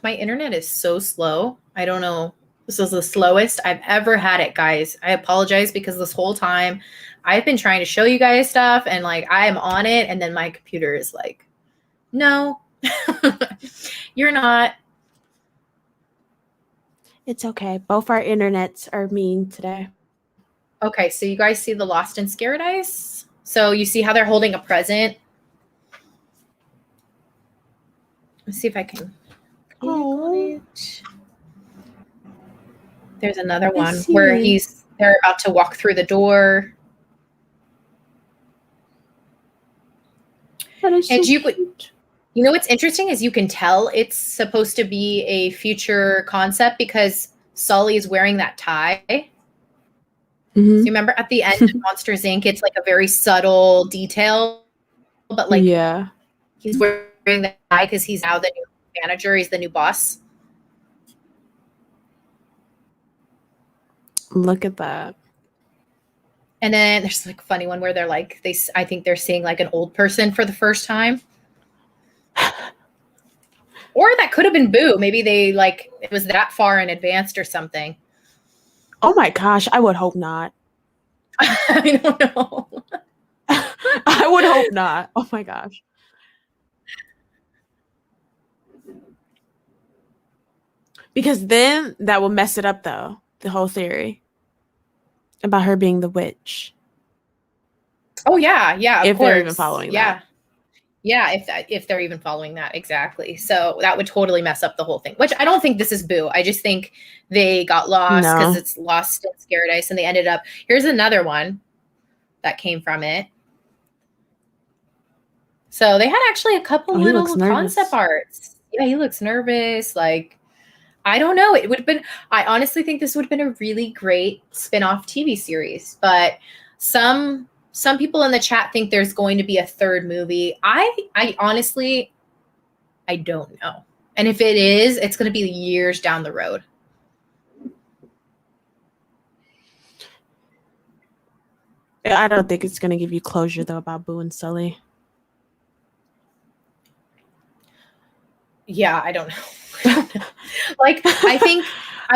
My internet is so slow. I don't know. This is the slowest I've ever had it, guys. I apologize because this whole time I've been trying to show you guys stuff and like I'm on it and then my computer is like, no, you're not. It's okay. Both our internets are mean today. Okay, so you guys see the Lost and Scared ice? So you see how they're holding a present? Let's see if I can. Oh. There's another one where they're about to walk through the door. That is And so you cute. You know what's interesting is you can tell it's supposed to be a future concept because Sully is wearing that tie. So you remember at the end of Monsters Inc., it's like a very subtle detail, but like he's wearing that tie because he's now the new manager. He's the new boss. Look at that. And then there's like a funny one where they're like, I think they're seeing like an old person for the first time. Or that could have been Boo. Maybe they like, it was that far in advanced or something. Oh my gosh, I would hope not. I don't know. I would hope not. Oh my gosh. Because then that will mess it up though, the whole theory about her being the witch. Oh yeah, yeah. If they're even following that. Yeah, if they're even following that, exactly. So that would totally mess up the whole thing, which I don't think this is Boo. I just think they got lost because it's Lost and Scared Ice and they ended up, here's another one that came from it. So they had actually a couple little concept arts. Yeah, he looks nervous. Like, I don't know. It would have been, I honestly think this would have been a really great spin-off TV series, but some people in the chat think there's going to be a third movie. I honestly, I don't know. And if it is, it's going to be years down the road. I don't think it's going to give you closure though about Boo and Sully. Yeah, I don't know. Like, I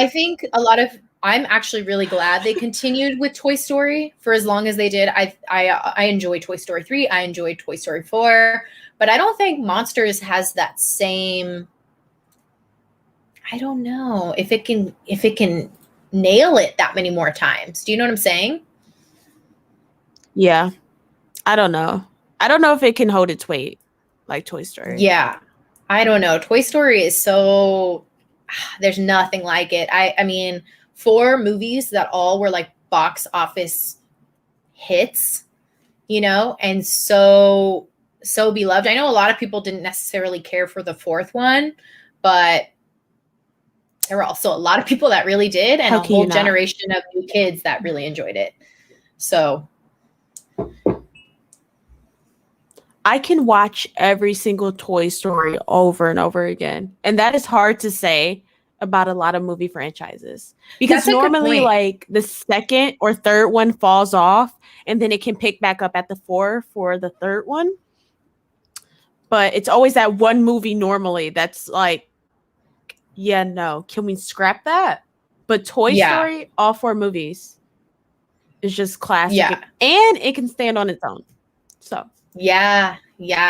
think a lot of, I'm actually really glad they continued with Toy Story for as long as they did. I enjoy Toy Story 3. I enjoyed Toy Story 4, but I don't think Monsters has that same, I don't know if it can nail it that many more times. Do you know what I'm saying? Yeah. I don't know. I don't know if it can hold its weight like Toy Story. Yeah. I don't know. Toy Story is so, there's nothing like it. I mean, 4 movies that all were like box office hits, you know, and so beloved. I know a lot of people didn't necessarily care for the 4th one, but there were also a lot of people that really did, and a whole generation of new kids that really enjoyed it. So I can watch every single Toy Story over and over again. And that is hard to say about a lot of movie franchises. Because normally like the second or third one falls off and then it can pick back up at the 4 for the third one. But it's always that one movie normally that's like, yeah, no, can we scrap that? But Toy Story, all 4 movies is just classic. Yeah. And it can stand on its own. So yeah,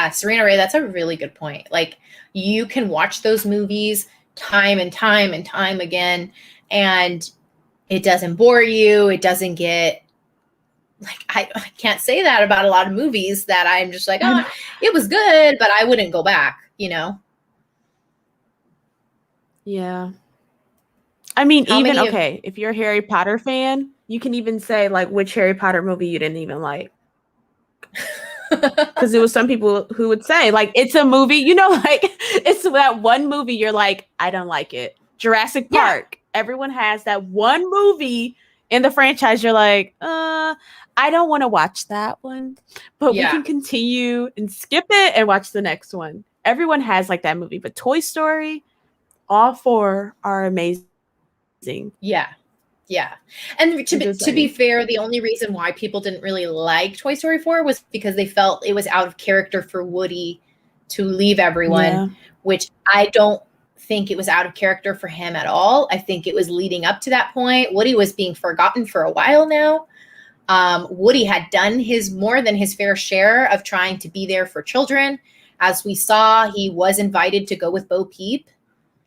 Serena Ray, that's a really good point. Like, you can watch those movies time and time and time again, and it doesn't bore you. It doesn't get like, I can't say that about a lot of movies that I'm just like, oh, it was good, but I wouldn't go back, you know? Yeah. I mean, if you're a Harry Potter fan, you can even say like which Harry Potter movie you didn't even like. Because there was some people who would say like it's a movie, you know, like it's that one movie you're like, I don't like it. Jurassic Park. Everyone has that one movie in the franchise. You're like, I don't want to watch that one, but we can continue and skip it and watch the next one. everyone has like that movie, but Toy Story, all four are amazing. Yeah. Yeah. And to Just be, to be saying. fair, the only reason why people didn't really like Toy Story 4 was because they felt it was out of character for Woody to leave everyone, Yeah. which I don't think it was out of character for him at all. I think it was leading up to that point. Woody was being forgotten for a while now. Woody had done his more than his fair share of trying to be there for children. As we saw, he was invited to go with Bo Peep,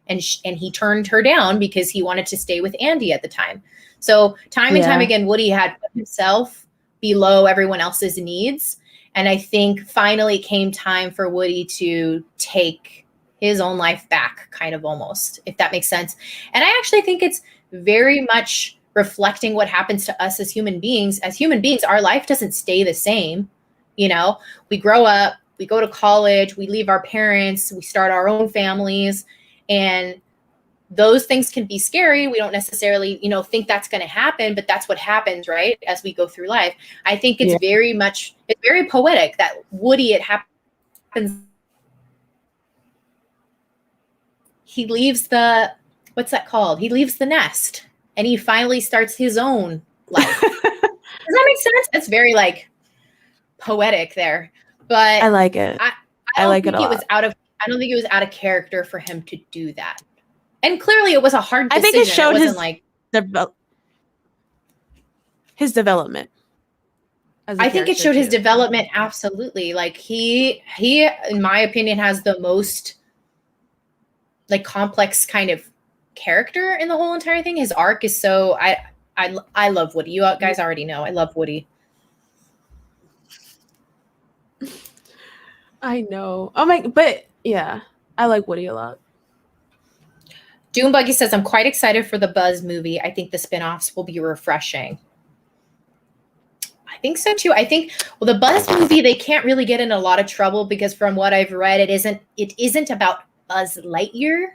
and he turned her down because he wanted to stay with Andy at the time. So time and time again, Woody had put himself below everyone else's needs. And I think finally it came time for Woody to take his own life back, kind of almost, if that makes sense. And I actually think it's very much reflecting what happens to us as human beings. As human beings, our life doesn't stay the same. You know, we grow up, we go to college, we leave our parents, we start our own families, and those things can be scary. We don't necessarily, you know, think that's going to happen, but that's what happens, right? As we go through life. I think it's it's very poetic that Woody, it happens. He leaves what's that called? He leaves the nest and he finally starts his own life. Does that make sense? It's very like poetic there, but I like it. I like it think a it was lot. I don't think it was out of character for him to do that. And clearly it was a hard decision. I think it showed his development. I think it showed his development, absolutely. Like he in my opinion has the most like complex kind of character in the whole entire thing. His arc is so I love Woody. You guys already know I love Woody. I know. Oh my, but yeah, I like Woody a lot. Doombuggy says, I'm quite excited for the Buzz movie. I think the spinoffs will be refreshing. I think so too. I think, well, the Buzz movie, they can't really get in a lot of trouble because from what I've read, it isn't about Buzz Lightyear,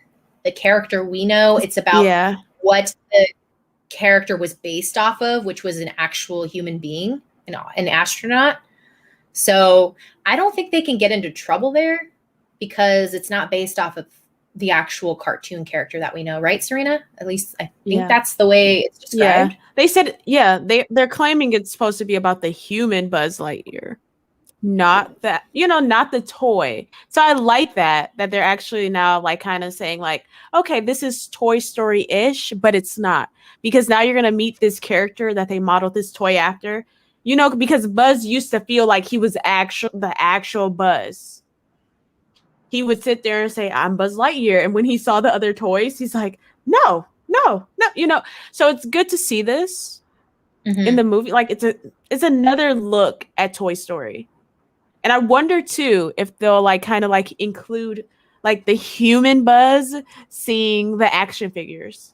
the character we know. It's about what the character was based off of, which was an actual human being, an astronaut. So I don't think they can get into trouble there because it's not based off of the actual cartoon character that we know, right, Serena? At least I think that's the way it's described. Yeah, they said, they're claiming it's supposed to be about the human Buzz Lightyear, not that, not the toy. So I like that they're actually now like kind of saying like, okay, this is Toy Story-ish, but it's not, because now you're gonna meet this character that they modeled this toy after, because Buzz used to feel like he was the actual Buzz. He would sit there and say, I'm Buzz Lightyear. And when he saw the other toys, he's like, no. So it's good to see this in the movie. Like it's another look at Toy Story. And I wonder too, if they'll like kind of like include like the human Buzz seeing the action figures.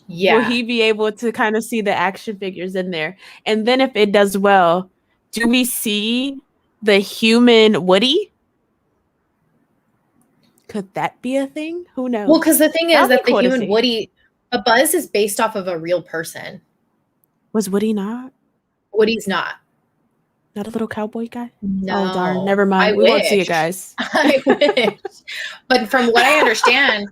Yeah. Will he be able to kind of see the action figures in there? And then if it does well, do we see the human Woody? Could that be a thing? Who knows? Well, because the thing is that the human Woody, a Buzz is based off of a real person. Was Woody not? Woody's not. Not a little cowboy guy? No. Oh, darn. Never mind. We won't see it, guys. I wish. But from what I understand,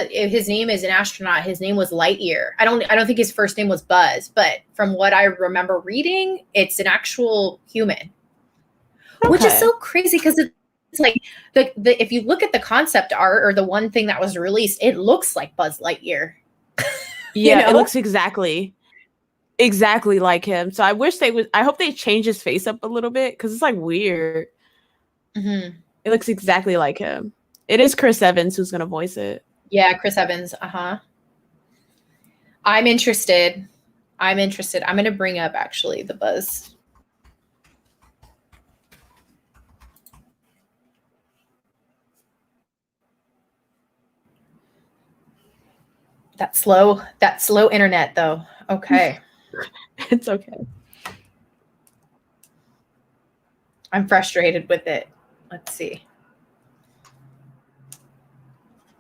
his name is an astronaut. His name was Lightyear. I don't think his first name was Buzz, but from what I remember reading, it's an actual human. Okay. Which is so crazy because it's like if you look at the concept art or the one thing that was released, it looks like Buzz Lightyear. Yeah, it looks exactly like him. So I hope they change his face up a little bit because it's like weird. It looks exactly like him. It is Chris Evans who's gonna voice it. Yeah, Chris Evans. I'm interested. I'm gonna bring up actually the Buzz. That slow internet though. Okay. It's okay. I'm frustrated with it. Let's see.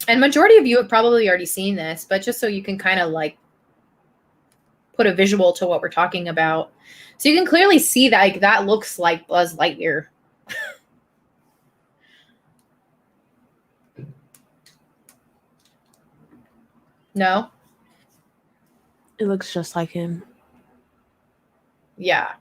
And majority of you have probably already seen this, but just so you can kind of like put a visual to what we're talking about. So you can clearly see that that looks like Buzz Lightyear. No? It looks just like him. Yeah.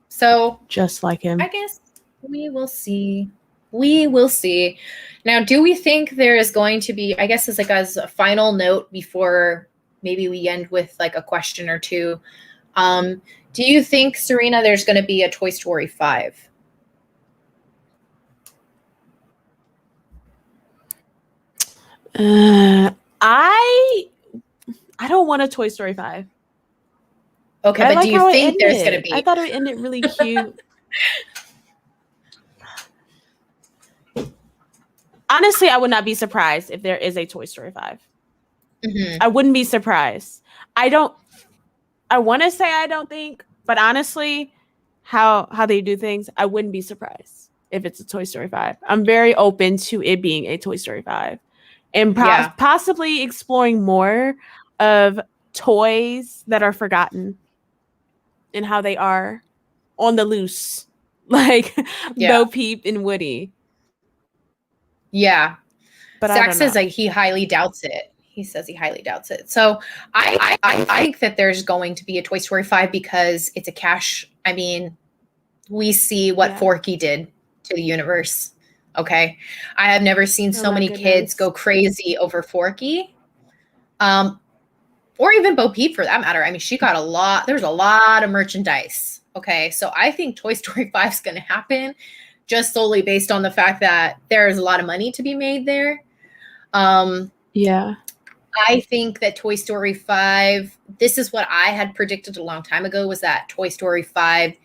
So Just like him. I guess we will see. We will see. Now, do we think there is going to be, I guess as a final note before maybe we end with like a question or two, do you think, Serena, there's going to be a Toy Story 5? I don't want a Toy Story 5. Okay, I but like do you how think it there's ended. going to be? I thought it ended really cute. Honestly, I would not be surprised if there is a Toy Story 5. Mm-hmm. I wouldn't be surprised. I want to say I don't think, but honestly, how they do things, I wouldn't be surprised if it's a Toy Story 5. I'm very open to it being a Toy Story 5 and possibly exploring more of toys that are forgotten and how they are on the loose, like Bo Peep and Woody. Yeah. But Zach I don't says know. like he highly doubts it. He says he highly doubts it. So I think that there's going to be a Toy Story 5 because it's a cash. I mean, we see what Forky did to the universe. Okay. I have never seen so many kids go crazy over Forky. Or even Bo Peep for that matter. I mean, she got a lot. There's a lot of merchandise. Okay. So I think Toy Story 5 is going to happen just solely based on the fact that there's a lot of money to be made there. Yeah. I think that Toy Story 5, this is what I had predicted a long time ago, was that Toy Story 5,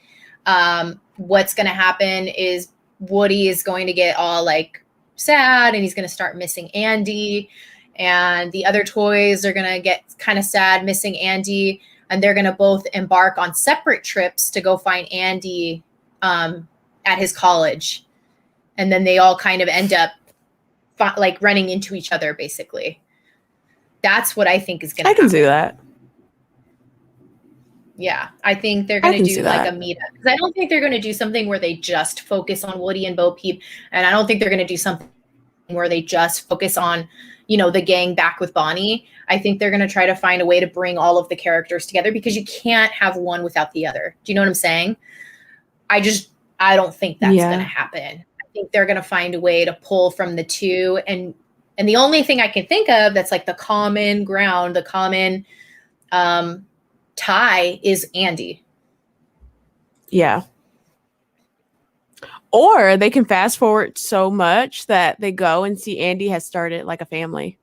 what's going to happen is Woody is going to get all like sad and he's going to start missing Andy. And the other toys are going to get kind of sad missing Andy. And they're going to both embark on separate trips to go find Andy at his college. And then they all kind of end up like running into each other, basically. That's what I think is going to happen. I can see that. Yeah, I think they're going to do like a meetup. Because I don't think they're going to do something where they just focus on Woody and Bo Peep. And I don't think they're going to do something where they just focus on, you know, the gang back with Bonnie. I think they're going to try to find a way to bring all of the characters together because you can't have one without the other. Do you know what I'm saying? I don't think that's going to happen. I think they're going to find a way to pull from the two. And the only thing I can think of that's like the common ground, the common tie is Andy. Yeah. Or they can fast forward so much that they go and see Andy has started like a family.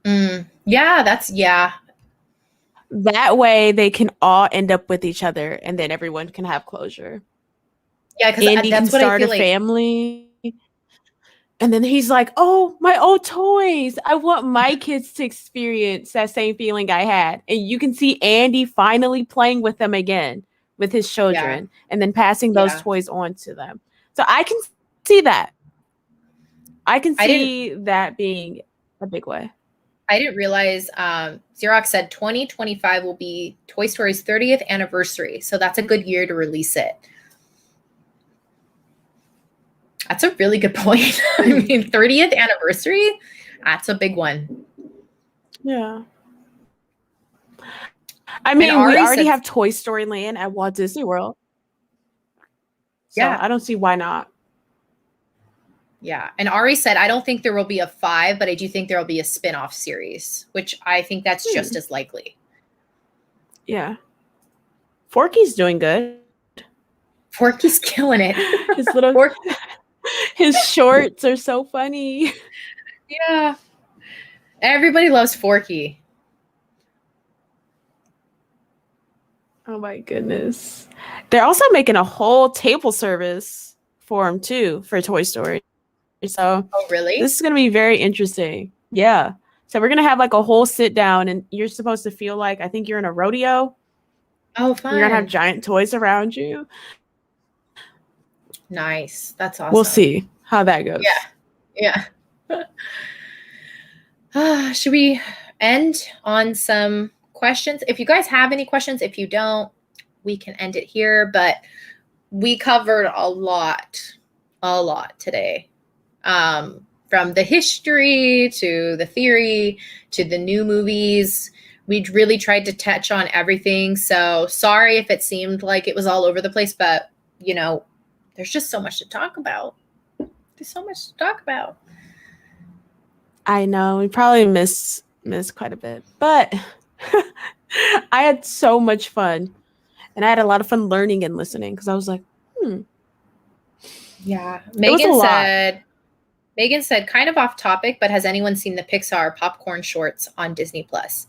Yeah. That way they can all end up with each other and then everyone can have closure. Yeah, because Andy that's can what I start feel a like. family. And then he's like, oh, my old toys. I want my kids to experience that same feeling I had. And you can see Andy finally playing with them again, with his children, and then passing those toys on to them. So I can see that. I can see that being a big way. I didn't realize Xerox said 2025 will be Toy Story's 30th anniversary. So that's a good year to release it. That's a really good point. I mean, 30th anniversary, that's a big one. Yeah. I mean, we already have Toy Story Land at Walt Disney World. So I don't see why not. Yeah. And Ari said, I don't think there will be a 5, but I do think there will be a spin-off series, which I think that's just as likely. Yeah. Forky's doing good. Forky's killing it. His little his shorts are so funny. Yeah. Everybody loves Forky. Oh my goodness. They're also making a whole table service for him too for Toy Story. So really? This is going to be very interesting. Yeah. So we're going to have like a whole sit down and you're supposed to feel like, I think you're in a rodeo. Oh, fun. You're going to have giant toys around you. Nice. That's awesome. We'll see how that goes. Yeah. Should we end on some questions? If you guys have any questions, if you don't, we can end it here. But we covered a lot today. from the history to the theory to the new movies. We really tried to touch on everything. So sorry if it seemed like it was all over the place, but you know, there's just so much to talk about. There's so much to talk about. I know we probably missed quite a bit, but I had so much fun, and I had a lot of fun learning and listening because I was like, Yeah. It was a lot. Megan said, kind of off topic, but has anyone seen the Pixar popcorn shorts on Disney Plus?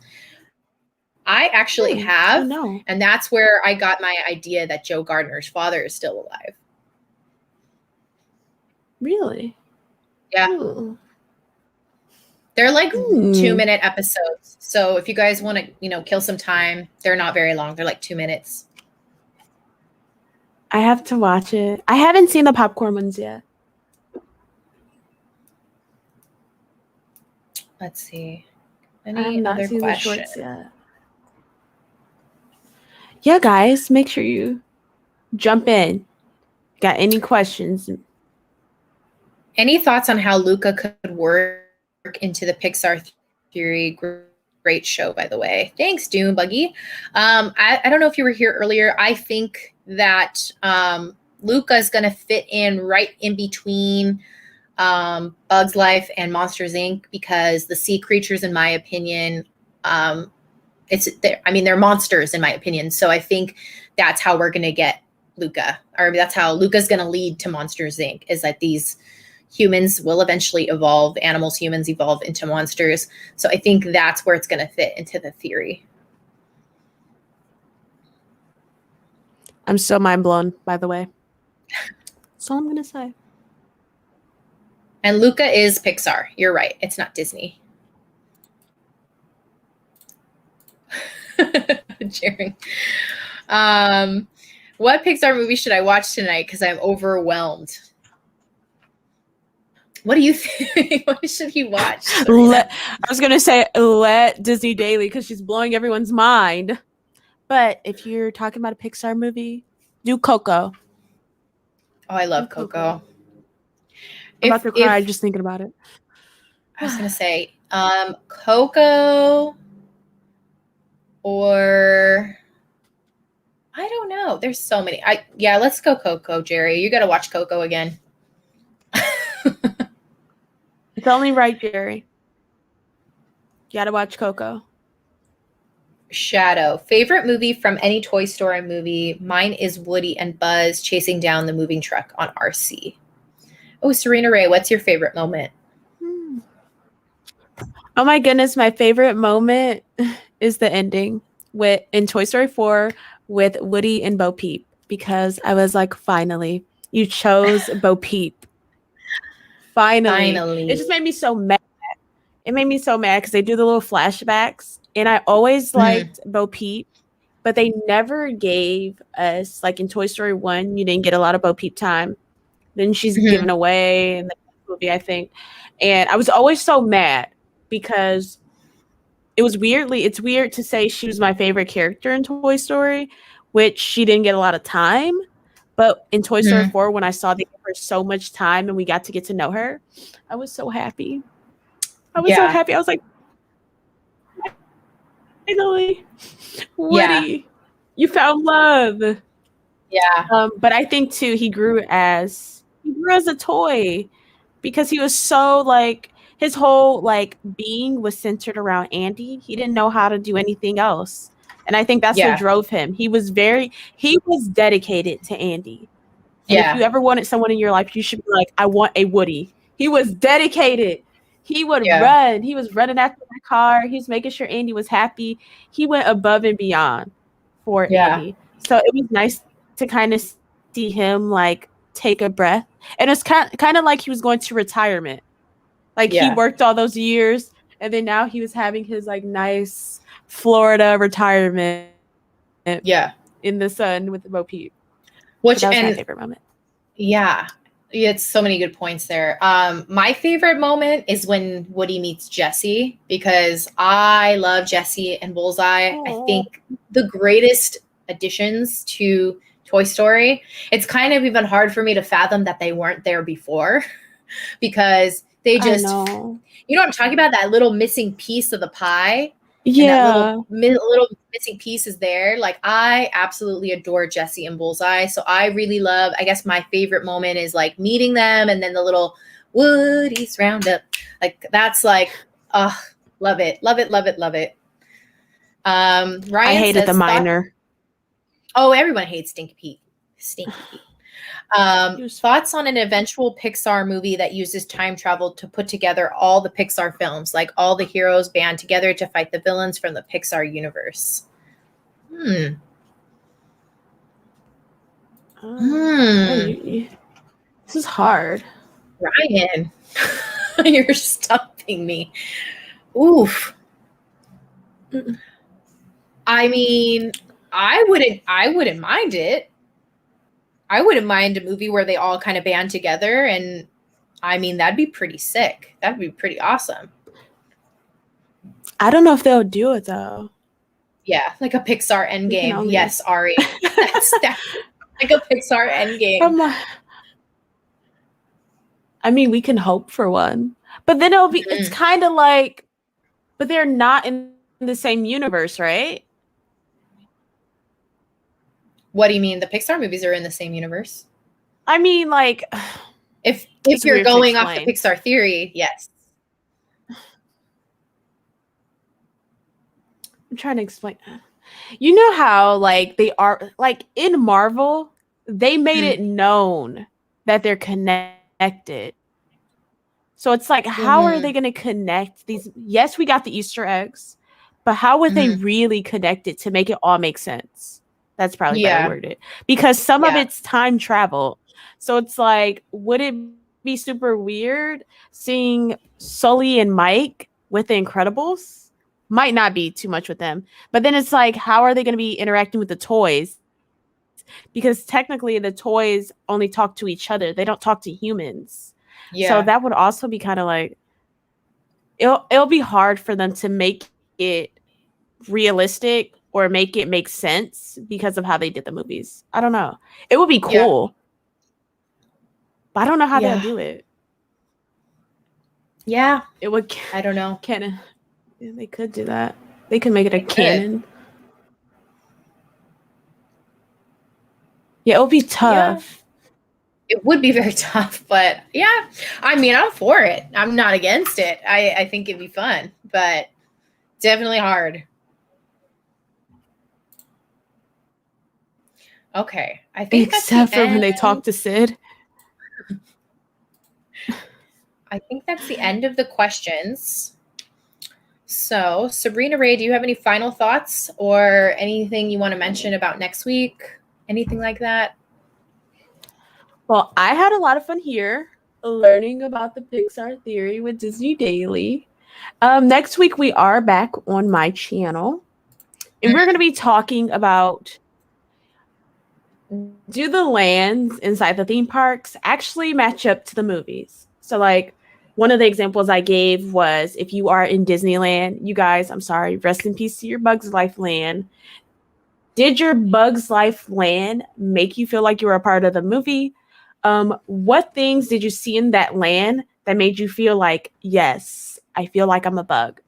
I actually have, no. And that's where I got my idea that Joe Gardner's father is still alive. Really? Yeah. Ooh. They're like 2-minute episodes. So if you guys want to, kill some time, they're not very long. They're like 2 minutes. I have to watch it. I haven't seen the popcorn ones yet. Let's see. I have Any not other seen questions? the shorts yet. Yeah, guys, make sure you jump in. Got any questions? Any thoughts on how Luca could work into the Pixar Theory? Great show, by the way. Thanks, Doom Buggy. I don't know if you were here earlier. I think that Luca is going to fit in right in between Bug's Life and Monsters Inc. because the sea creatures, in my opinion, they're monsters in my opinion. So I think that's how we're going to get Luca, or that's how Luca's going to lead to Monsters Inc. is that these humans will eventually evolve, humans evolve into monsters. So I think that's where it's going to fit into the theory. I'm so mind blown, by the way. That's all I'm going to say. And Luca is Pixar. You're right. It's not Disney. Jerry. What Pixar movie should I watch tonight? Because I'm overwhelmed. What do you think? What should he watch? I was going to say let Disney Daily because she's blowing everyone's mind. But if you're talking about a Pixar movie, do Coco. Oh, I love Coco. I'm about to cry just thinking about it. I was going to say Coco or I don't know. There's so many. Let's go Coco, Jerry. You got to watch Coco again. It's only right, Jerry. You got to watch Coco. Shadow. Favorite movie from any Toy Story movie? Mine is Woody and Buzz chasing down the moving truck on RC. Oh, Serena Ray, what's your favorite moment? Oh my goodness, my favorite moment is the ending in Toy Story 4 with Woody and Bo Peep, because I was like, finally, you chose Bo Peep. Finally. It just made me so mad. It made me so mad because they do the little flashbacks, and I always liked Bo Peep, but they never gave us, like in Toy Story 1, you didn't get a lot of Bo Peep time. Then she's given away in the movie, I think. And I was always so mad because it's weird to say she was my favorite character in Toy Story, which she didn't get a lot of time. But in Toy Story 4, when I saw they gave her so much time and we got to get to know her, I was so happy. I was so happy. I was like, finally, Woody, you found love. Yeah. But I think too, he grew as a toy because he was so like his whole like being was centered around Andy. He didn't know how to do anything else. And I think that's what drove him. He was dedicated to Andy. And if you ever wanted someone in your life, you should be like, I want a Woody. He was dedicated. He would run. He was running after the car. He was making sure Andy was happy. He went above and beyond for Andy. So it was nice to kind of see him like take a breath. And it's kind of like he was going to retirement. Like he worked all those years, and then now he was having his like nice Florida retirement. In the sun with Bo Peep. Which that was my favorite moment. Yeah. It's so many good points there. My favorite moment is when Woody meets Jessie, because I love Jessie and Bullseye. I think the greatest additions to Toy Story. It's kind of even hard for me to fathom that they weren't there before because They I just, know. you know what I'm talking about? That little missing piece of the pie. And that Yeah. little missing piece is there. Like, I absolutely adore Jesse and Bullseye. So I really love, I guess my favorite moment is like meeting them, and then the little Woody's Roundup. Like, that's like, love it. Love it, love it, love it. I Ryan hated the says, miner. oh, everyone hates Stinky Pete. Stinky Pete. Thoughts on an eventual Pixar movie that uses time travel to put together all the Pixar films, like all the heroes band together to fight the villains from the Pixar universe? Oh, this is hard. Ryan, you're stumping me. Oof. I mean, I wouldn't mind it. I wouldn't mind a movie where they all kind of band together, and I mean, that'd be pretty sick. That'd be pretty awesome. I don't know if they'll do it though. Yeah, like a Pixar Endgame. Yes, Ari. That's like a Pixar Endgame. I mean, we can hope for one, but then it'll be. It's kind of like, but they're not in the same universe, right? What do you mean? The Pixar movies are in the same universe? I mean, like, if you're going off the Pixar theory, yes. I'm trying to explain. You know how, like, they are, like, in Marvel, they made it known that they're connected. So it's like, how are they going to connect these? Yes, we got the Easter eggs, but how would they really connect it to make it all make sense? That's probably better worded. Because some of it's time travel. So it's like, would it be super weird seeing Sully and Mike with the Incredibles? Might not be too much with them. But then it's like, how are they going to be interacting with the toys? Because technically the toys only talk to each other. They don't talk to humans. Yeah. So that would also be kind of like, it'll be hard for them to make it realistic or make it make sense because of how they did the movies. I don't know. It would be cool. But I don't know how they'll do it. Yeah. It would. I don't know. They could do that. They could make it a canon. Yeah, it would be tough. Yeah. It would be very tough, but yeah. I mean, I'm for it. I'm not against it. I think it'd be fun, but definitely hard. Okay. I think except for when they talk to Sid. I think that's the end of the questions. So, Sabrina Ray, do you have any final thoughts or anything you want to mention about next week? Anything like that? Well, I had a lot of fun here learning about the Pixar theory with Disney Daily. Next week, we are back on my channel, and we're going to be talking about, do the lands inside the theme parks actually match up to the movies? So, like, one of the examples I gave was, if you are in Disneyland, you guys, I'm sorry, rest in peace to your Bugs Life land. Did your Bugs Life land make you feel like you were a part of the movie? What things did you see in that land that made you feel like, yes, I feel like I'm a bug?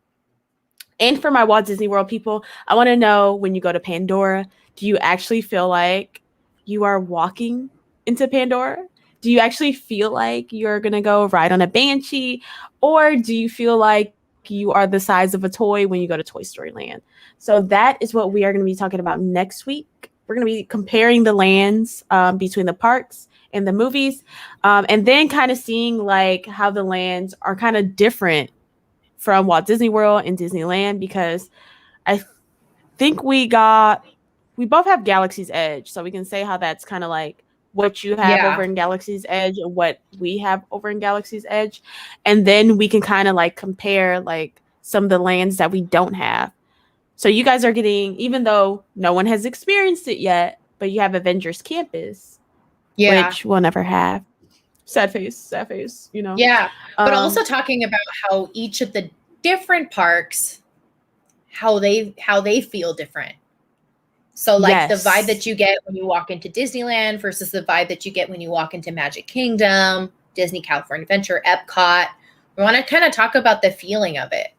And for my Walt Disney World people, I want to know, when you go to Pandora, do you actually feel like you are walking into Pandora? Do you actually feel like you're going to go ride on a Banshee? Or do you feel like you are the size of a toy when you go to Toy Story Land? So that is what we are going to be talking about next week. We're going to be comparing the lands between the parks and the movies, and then kind of seeing like how the lands are kind of different from Walt Disney World and Disneyland, because I think we both have Galaxy's Edge, so we can say how that's kind of like what you have over in Galaxy's Edge and what we have over in Galaxy's Edge, and then we can kind of like compare like some of the lands that we don't have. So you guys are getting, even though no one has experienced it yet, but you have Avengers Campus, which we'll never have. Sad face, you know. Yeah, but also talking about how each of the different parks, how they feel different. So like the vibe that you get when you walk into Disneyland versus the vibe that you get when you walk into Magic Kingdom, Disney California Adventure, Epcot, We want to kind of talk about the feeling of it.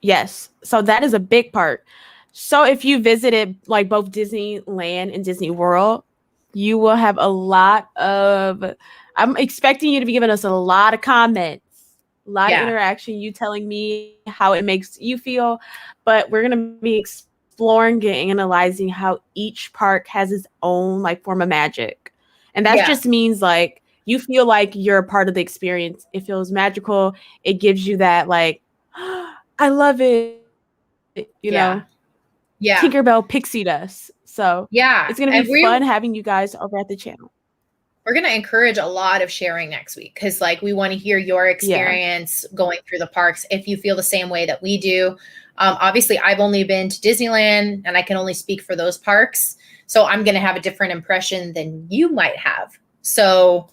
Yes. So that is a big part. So if you visited like both Disneyland and Disney World, you will have a lot of, I'm expecting you to be giving us a lot of comments, a lot of interaction, you telling me how it makes you feel. But we're going to be exploring and analyzing how each park has its own like form of magic. And that just means like you feel like you're a part of the experience. It feels magical. It gives you that like, I love it, you know. Tinkerbell pixie dust. So it's gonna be fun having you guys over at the channel. We're gonna encourage a lot of sharing next week because like we want to hear your experience going through the parks if you feel the same way that we do. Obviously, I've only been to Disneyland and I can only speak for those parks. So I'm gonna have a different impression than you might have. So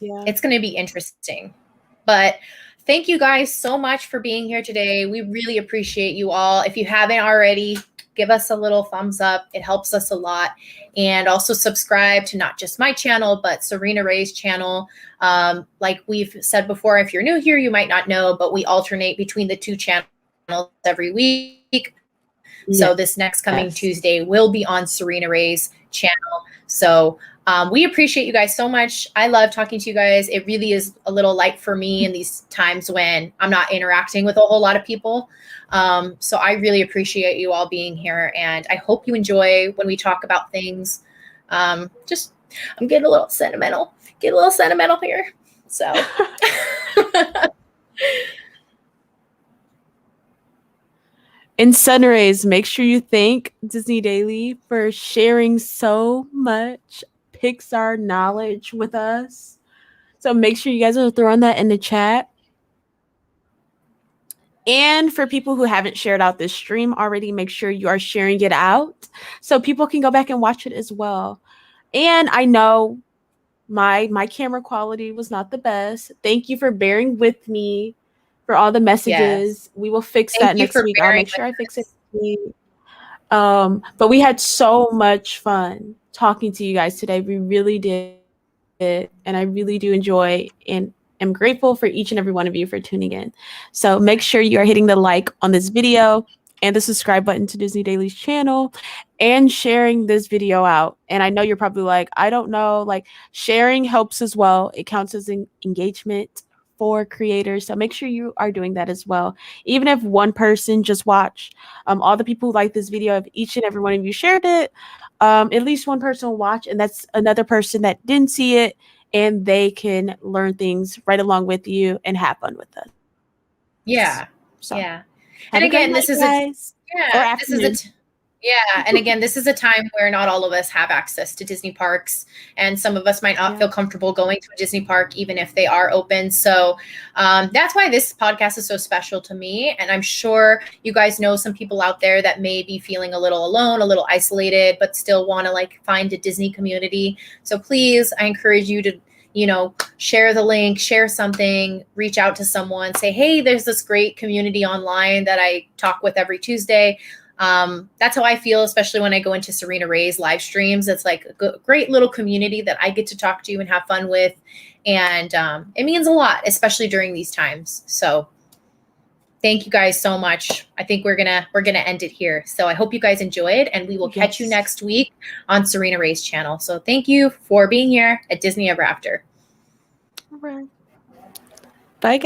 it's gonna be interesting. But thank you guys so much for being here today. We really appreciate you all. If you haven't already, give us a little thumbs up. It helps us a lot. And also subscribe to not just my channel, but Serena Ray's channel. Like we've said before, if you're new here, you might not know, but we alternate between the two channels every week. So this next coming Tuesday will be on Serena Ray's channel. So we appreciate you guys so much. I love talking to you guys. It really is a little light for me in these times when I'm not interacting with a whole lot of people. So I really appreciate you all being here. And I hope you enjoy when we talk about things. I'm getting a little sentimental. Here. So. In Sunrays, make sure you thank Disney Daily for sharing so much Pixar knowledge with us. So make sure you guys are throwing that in the chat. And for people who haven't shared out this stream already, make sure you are sharing it out so people can go back and watch it as well. And I know my camera quality was not the best. Thank you for bearing with me for all the messages. We will fix that next week. I'll make sure I fix it. But we had so much fun talking to you guys today. We really did. And I really do enjoy and am grateful for each and every one of you for tuning in. So make sure you are hitting the like on this video and the subscribe button to Disney Daily's channel and sharing this video out. And I know you're probably like, I don't know, like sharing helps as well. It counts as an engagement for creators. So make sure you are doing that as well. Even if one person just watched, all the people who like this video, if each and every one of you shared it, at least one person will watch, and that's another person that didn't see it, and they can learn things right along with you and have fun with us. So, and again, this is and again, this is a time where not all of us have access to Disney parks, and some of us might not feel comfortable going to a Disney park, even if they are open. So that's why this podcast is so special to me. And I'm sure you guys know some people out there that may be feeling a little alone, a little isolated, but still want to like find a Disney community. So please, I encourage you to, you know, share the link, share something, reach out to someone, say, hey, there's this great community online that I talk with every Tuesday. That's how I feel, especially when I go into Serena Ray's live streams. It's like a great little community that I get to talk to and have fun with. And it means a lot, especially during these times. So thank you guys so much. I think we're gonna end it here. So I hope you guys enjoyed, and we will catch you next week on Serena Ray's channel. So thank you for being here at Disney Ever After. All right.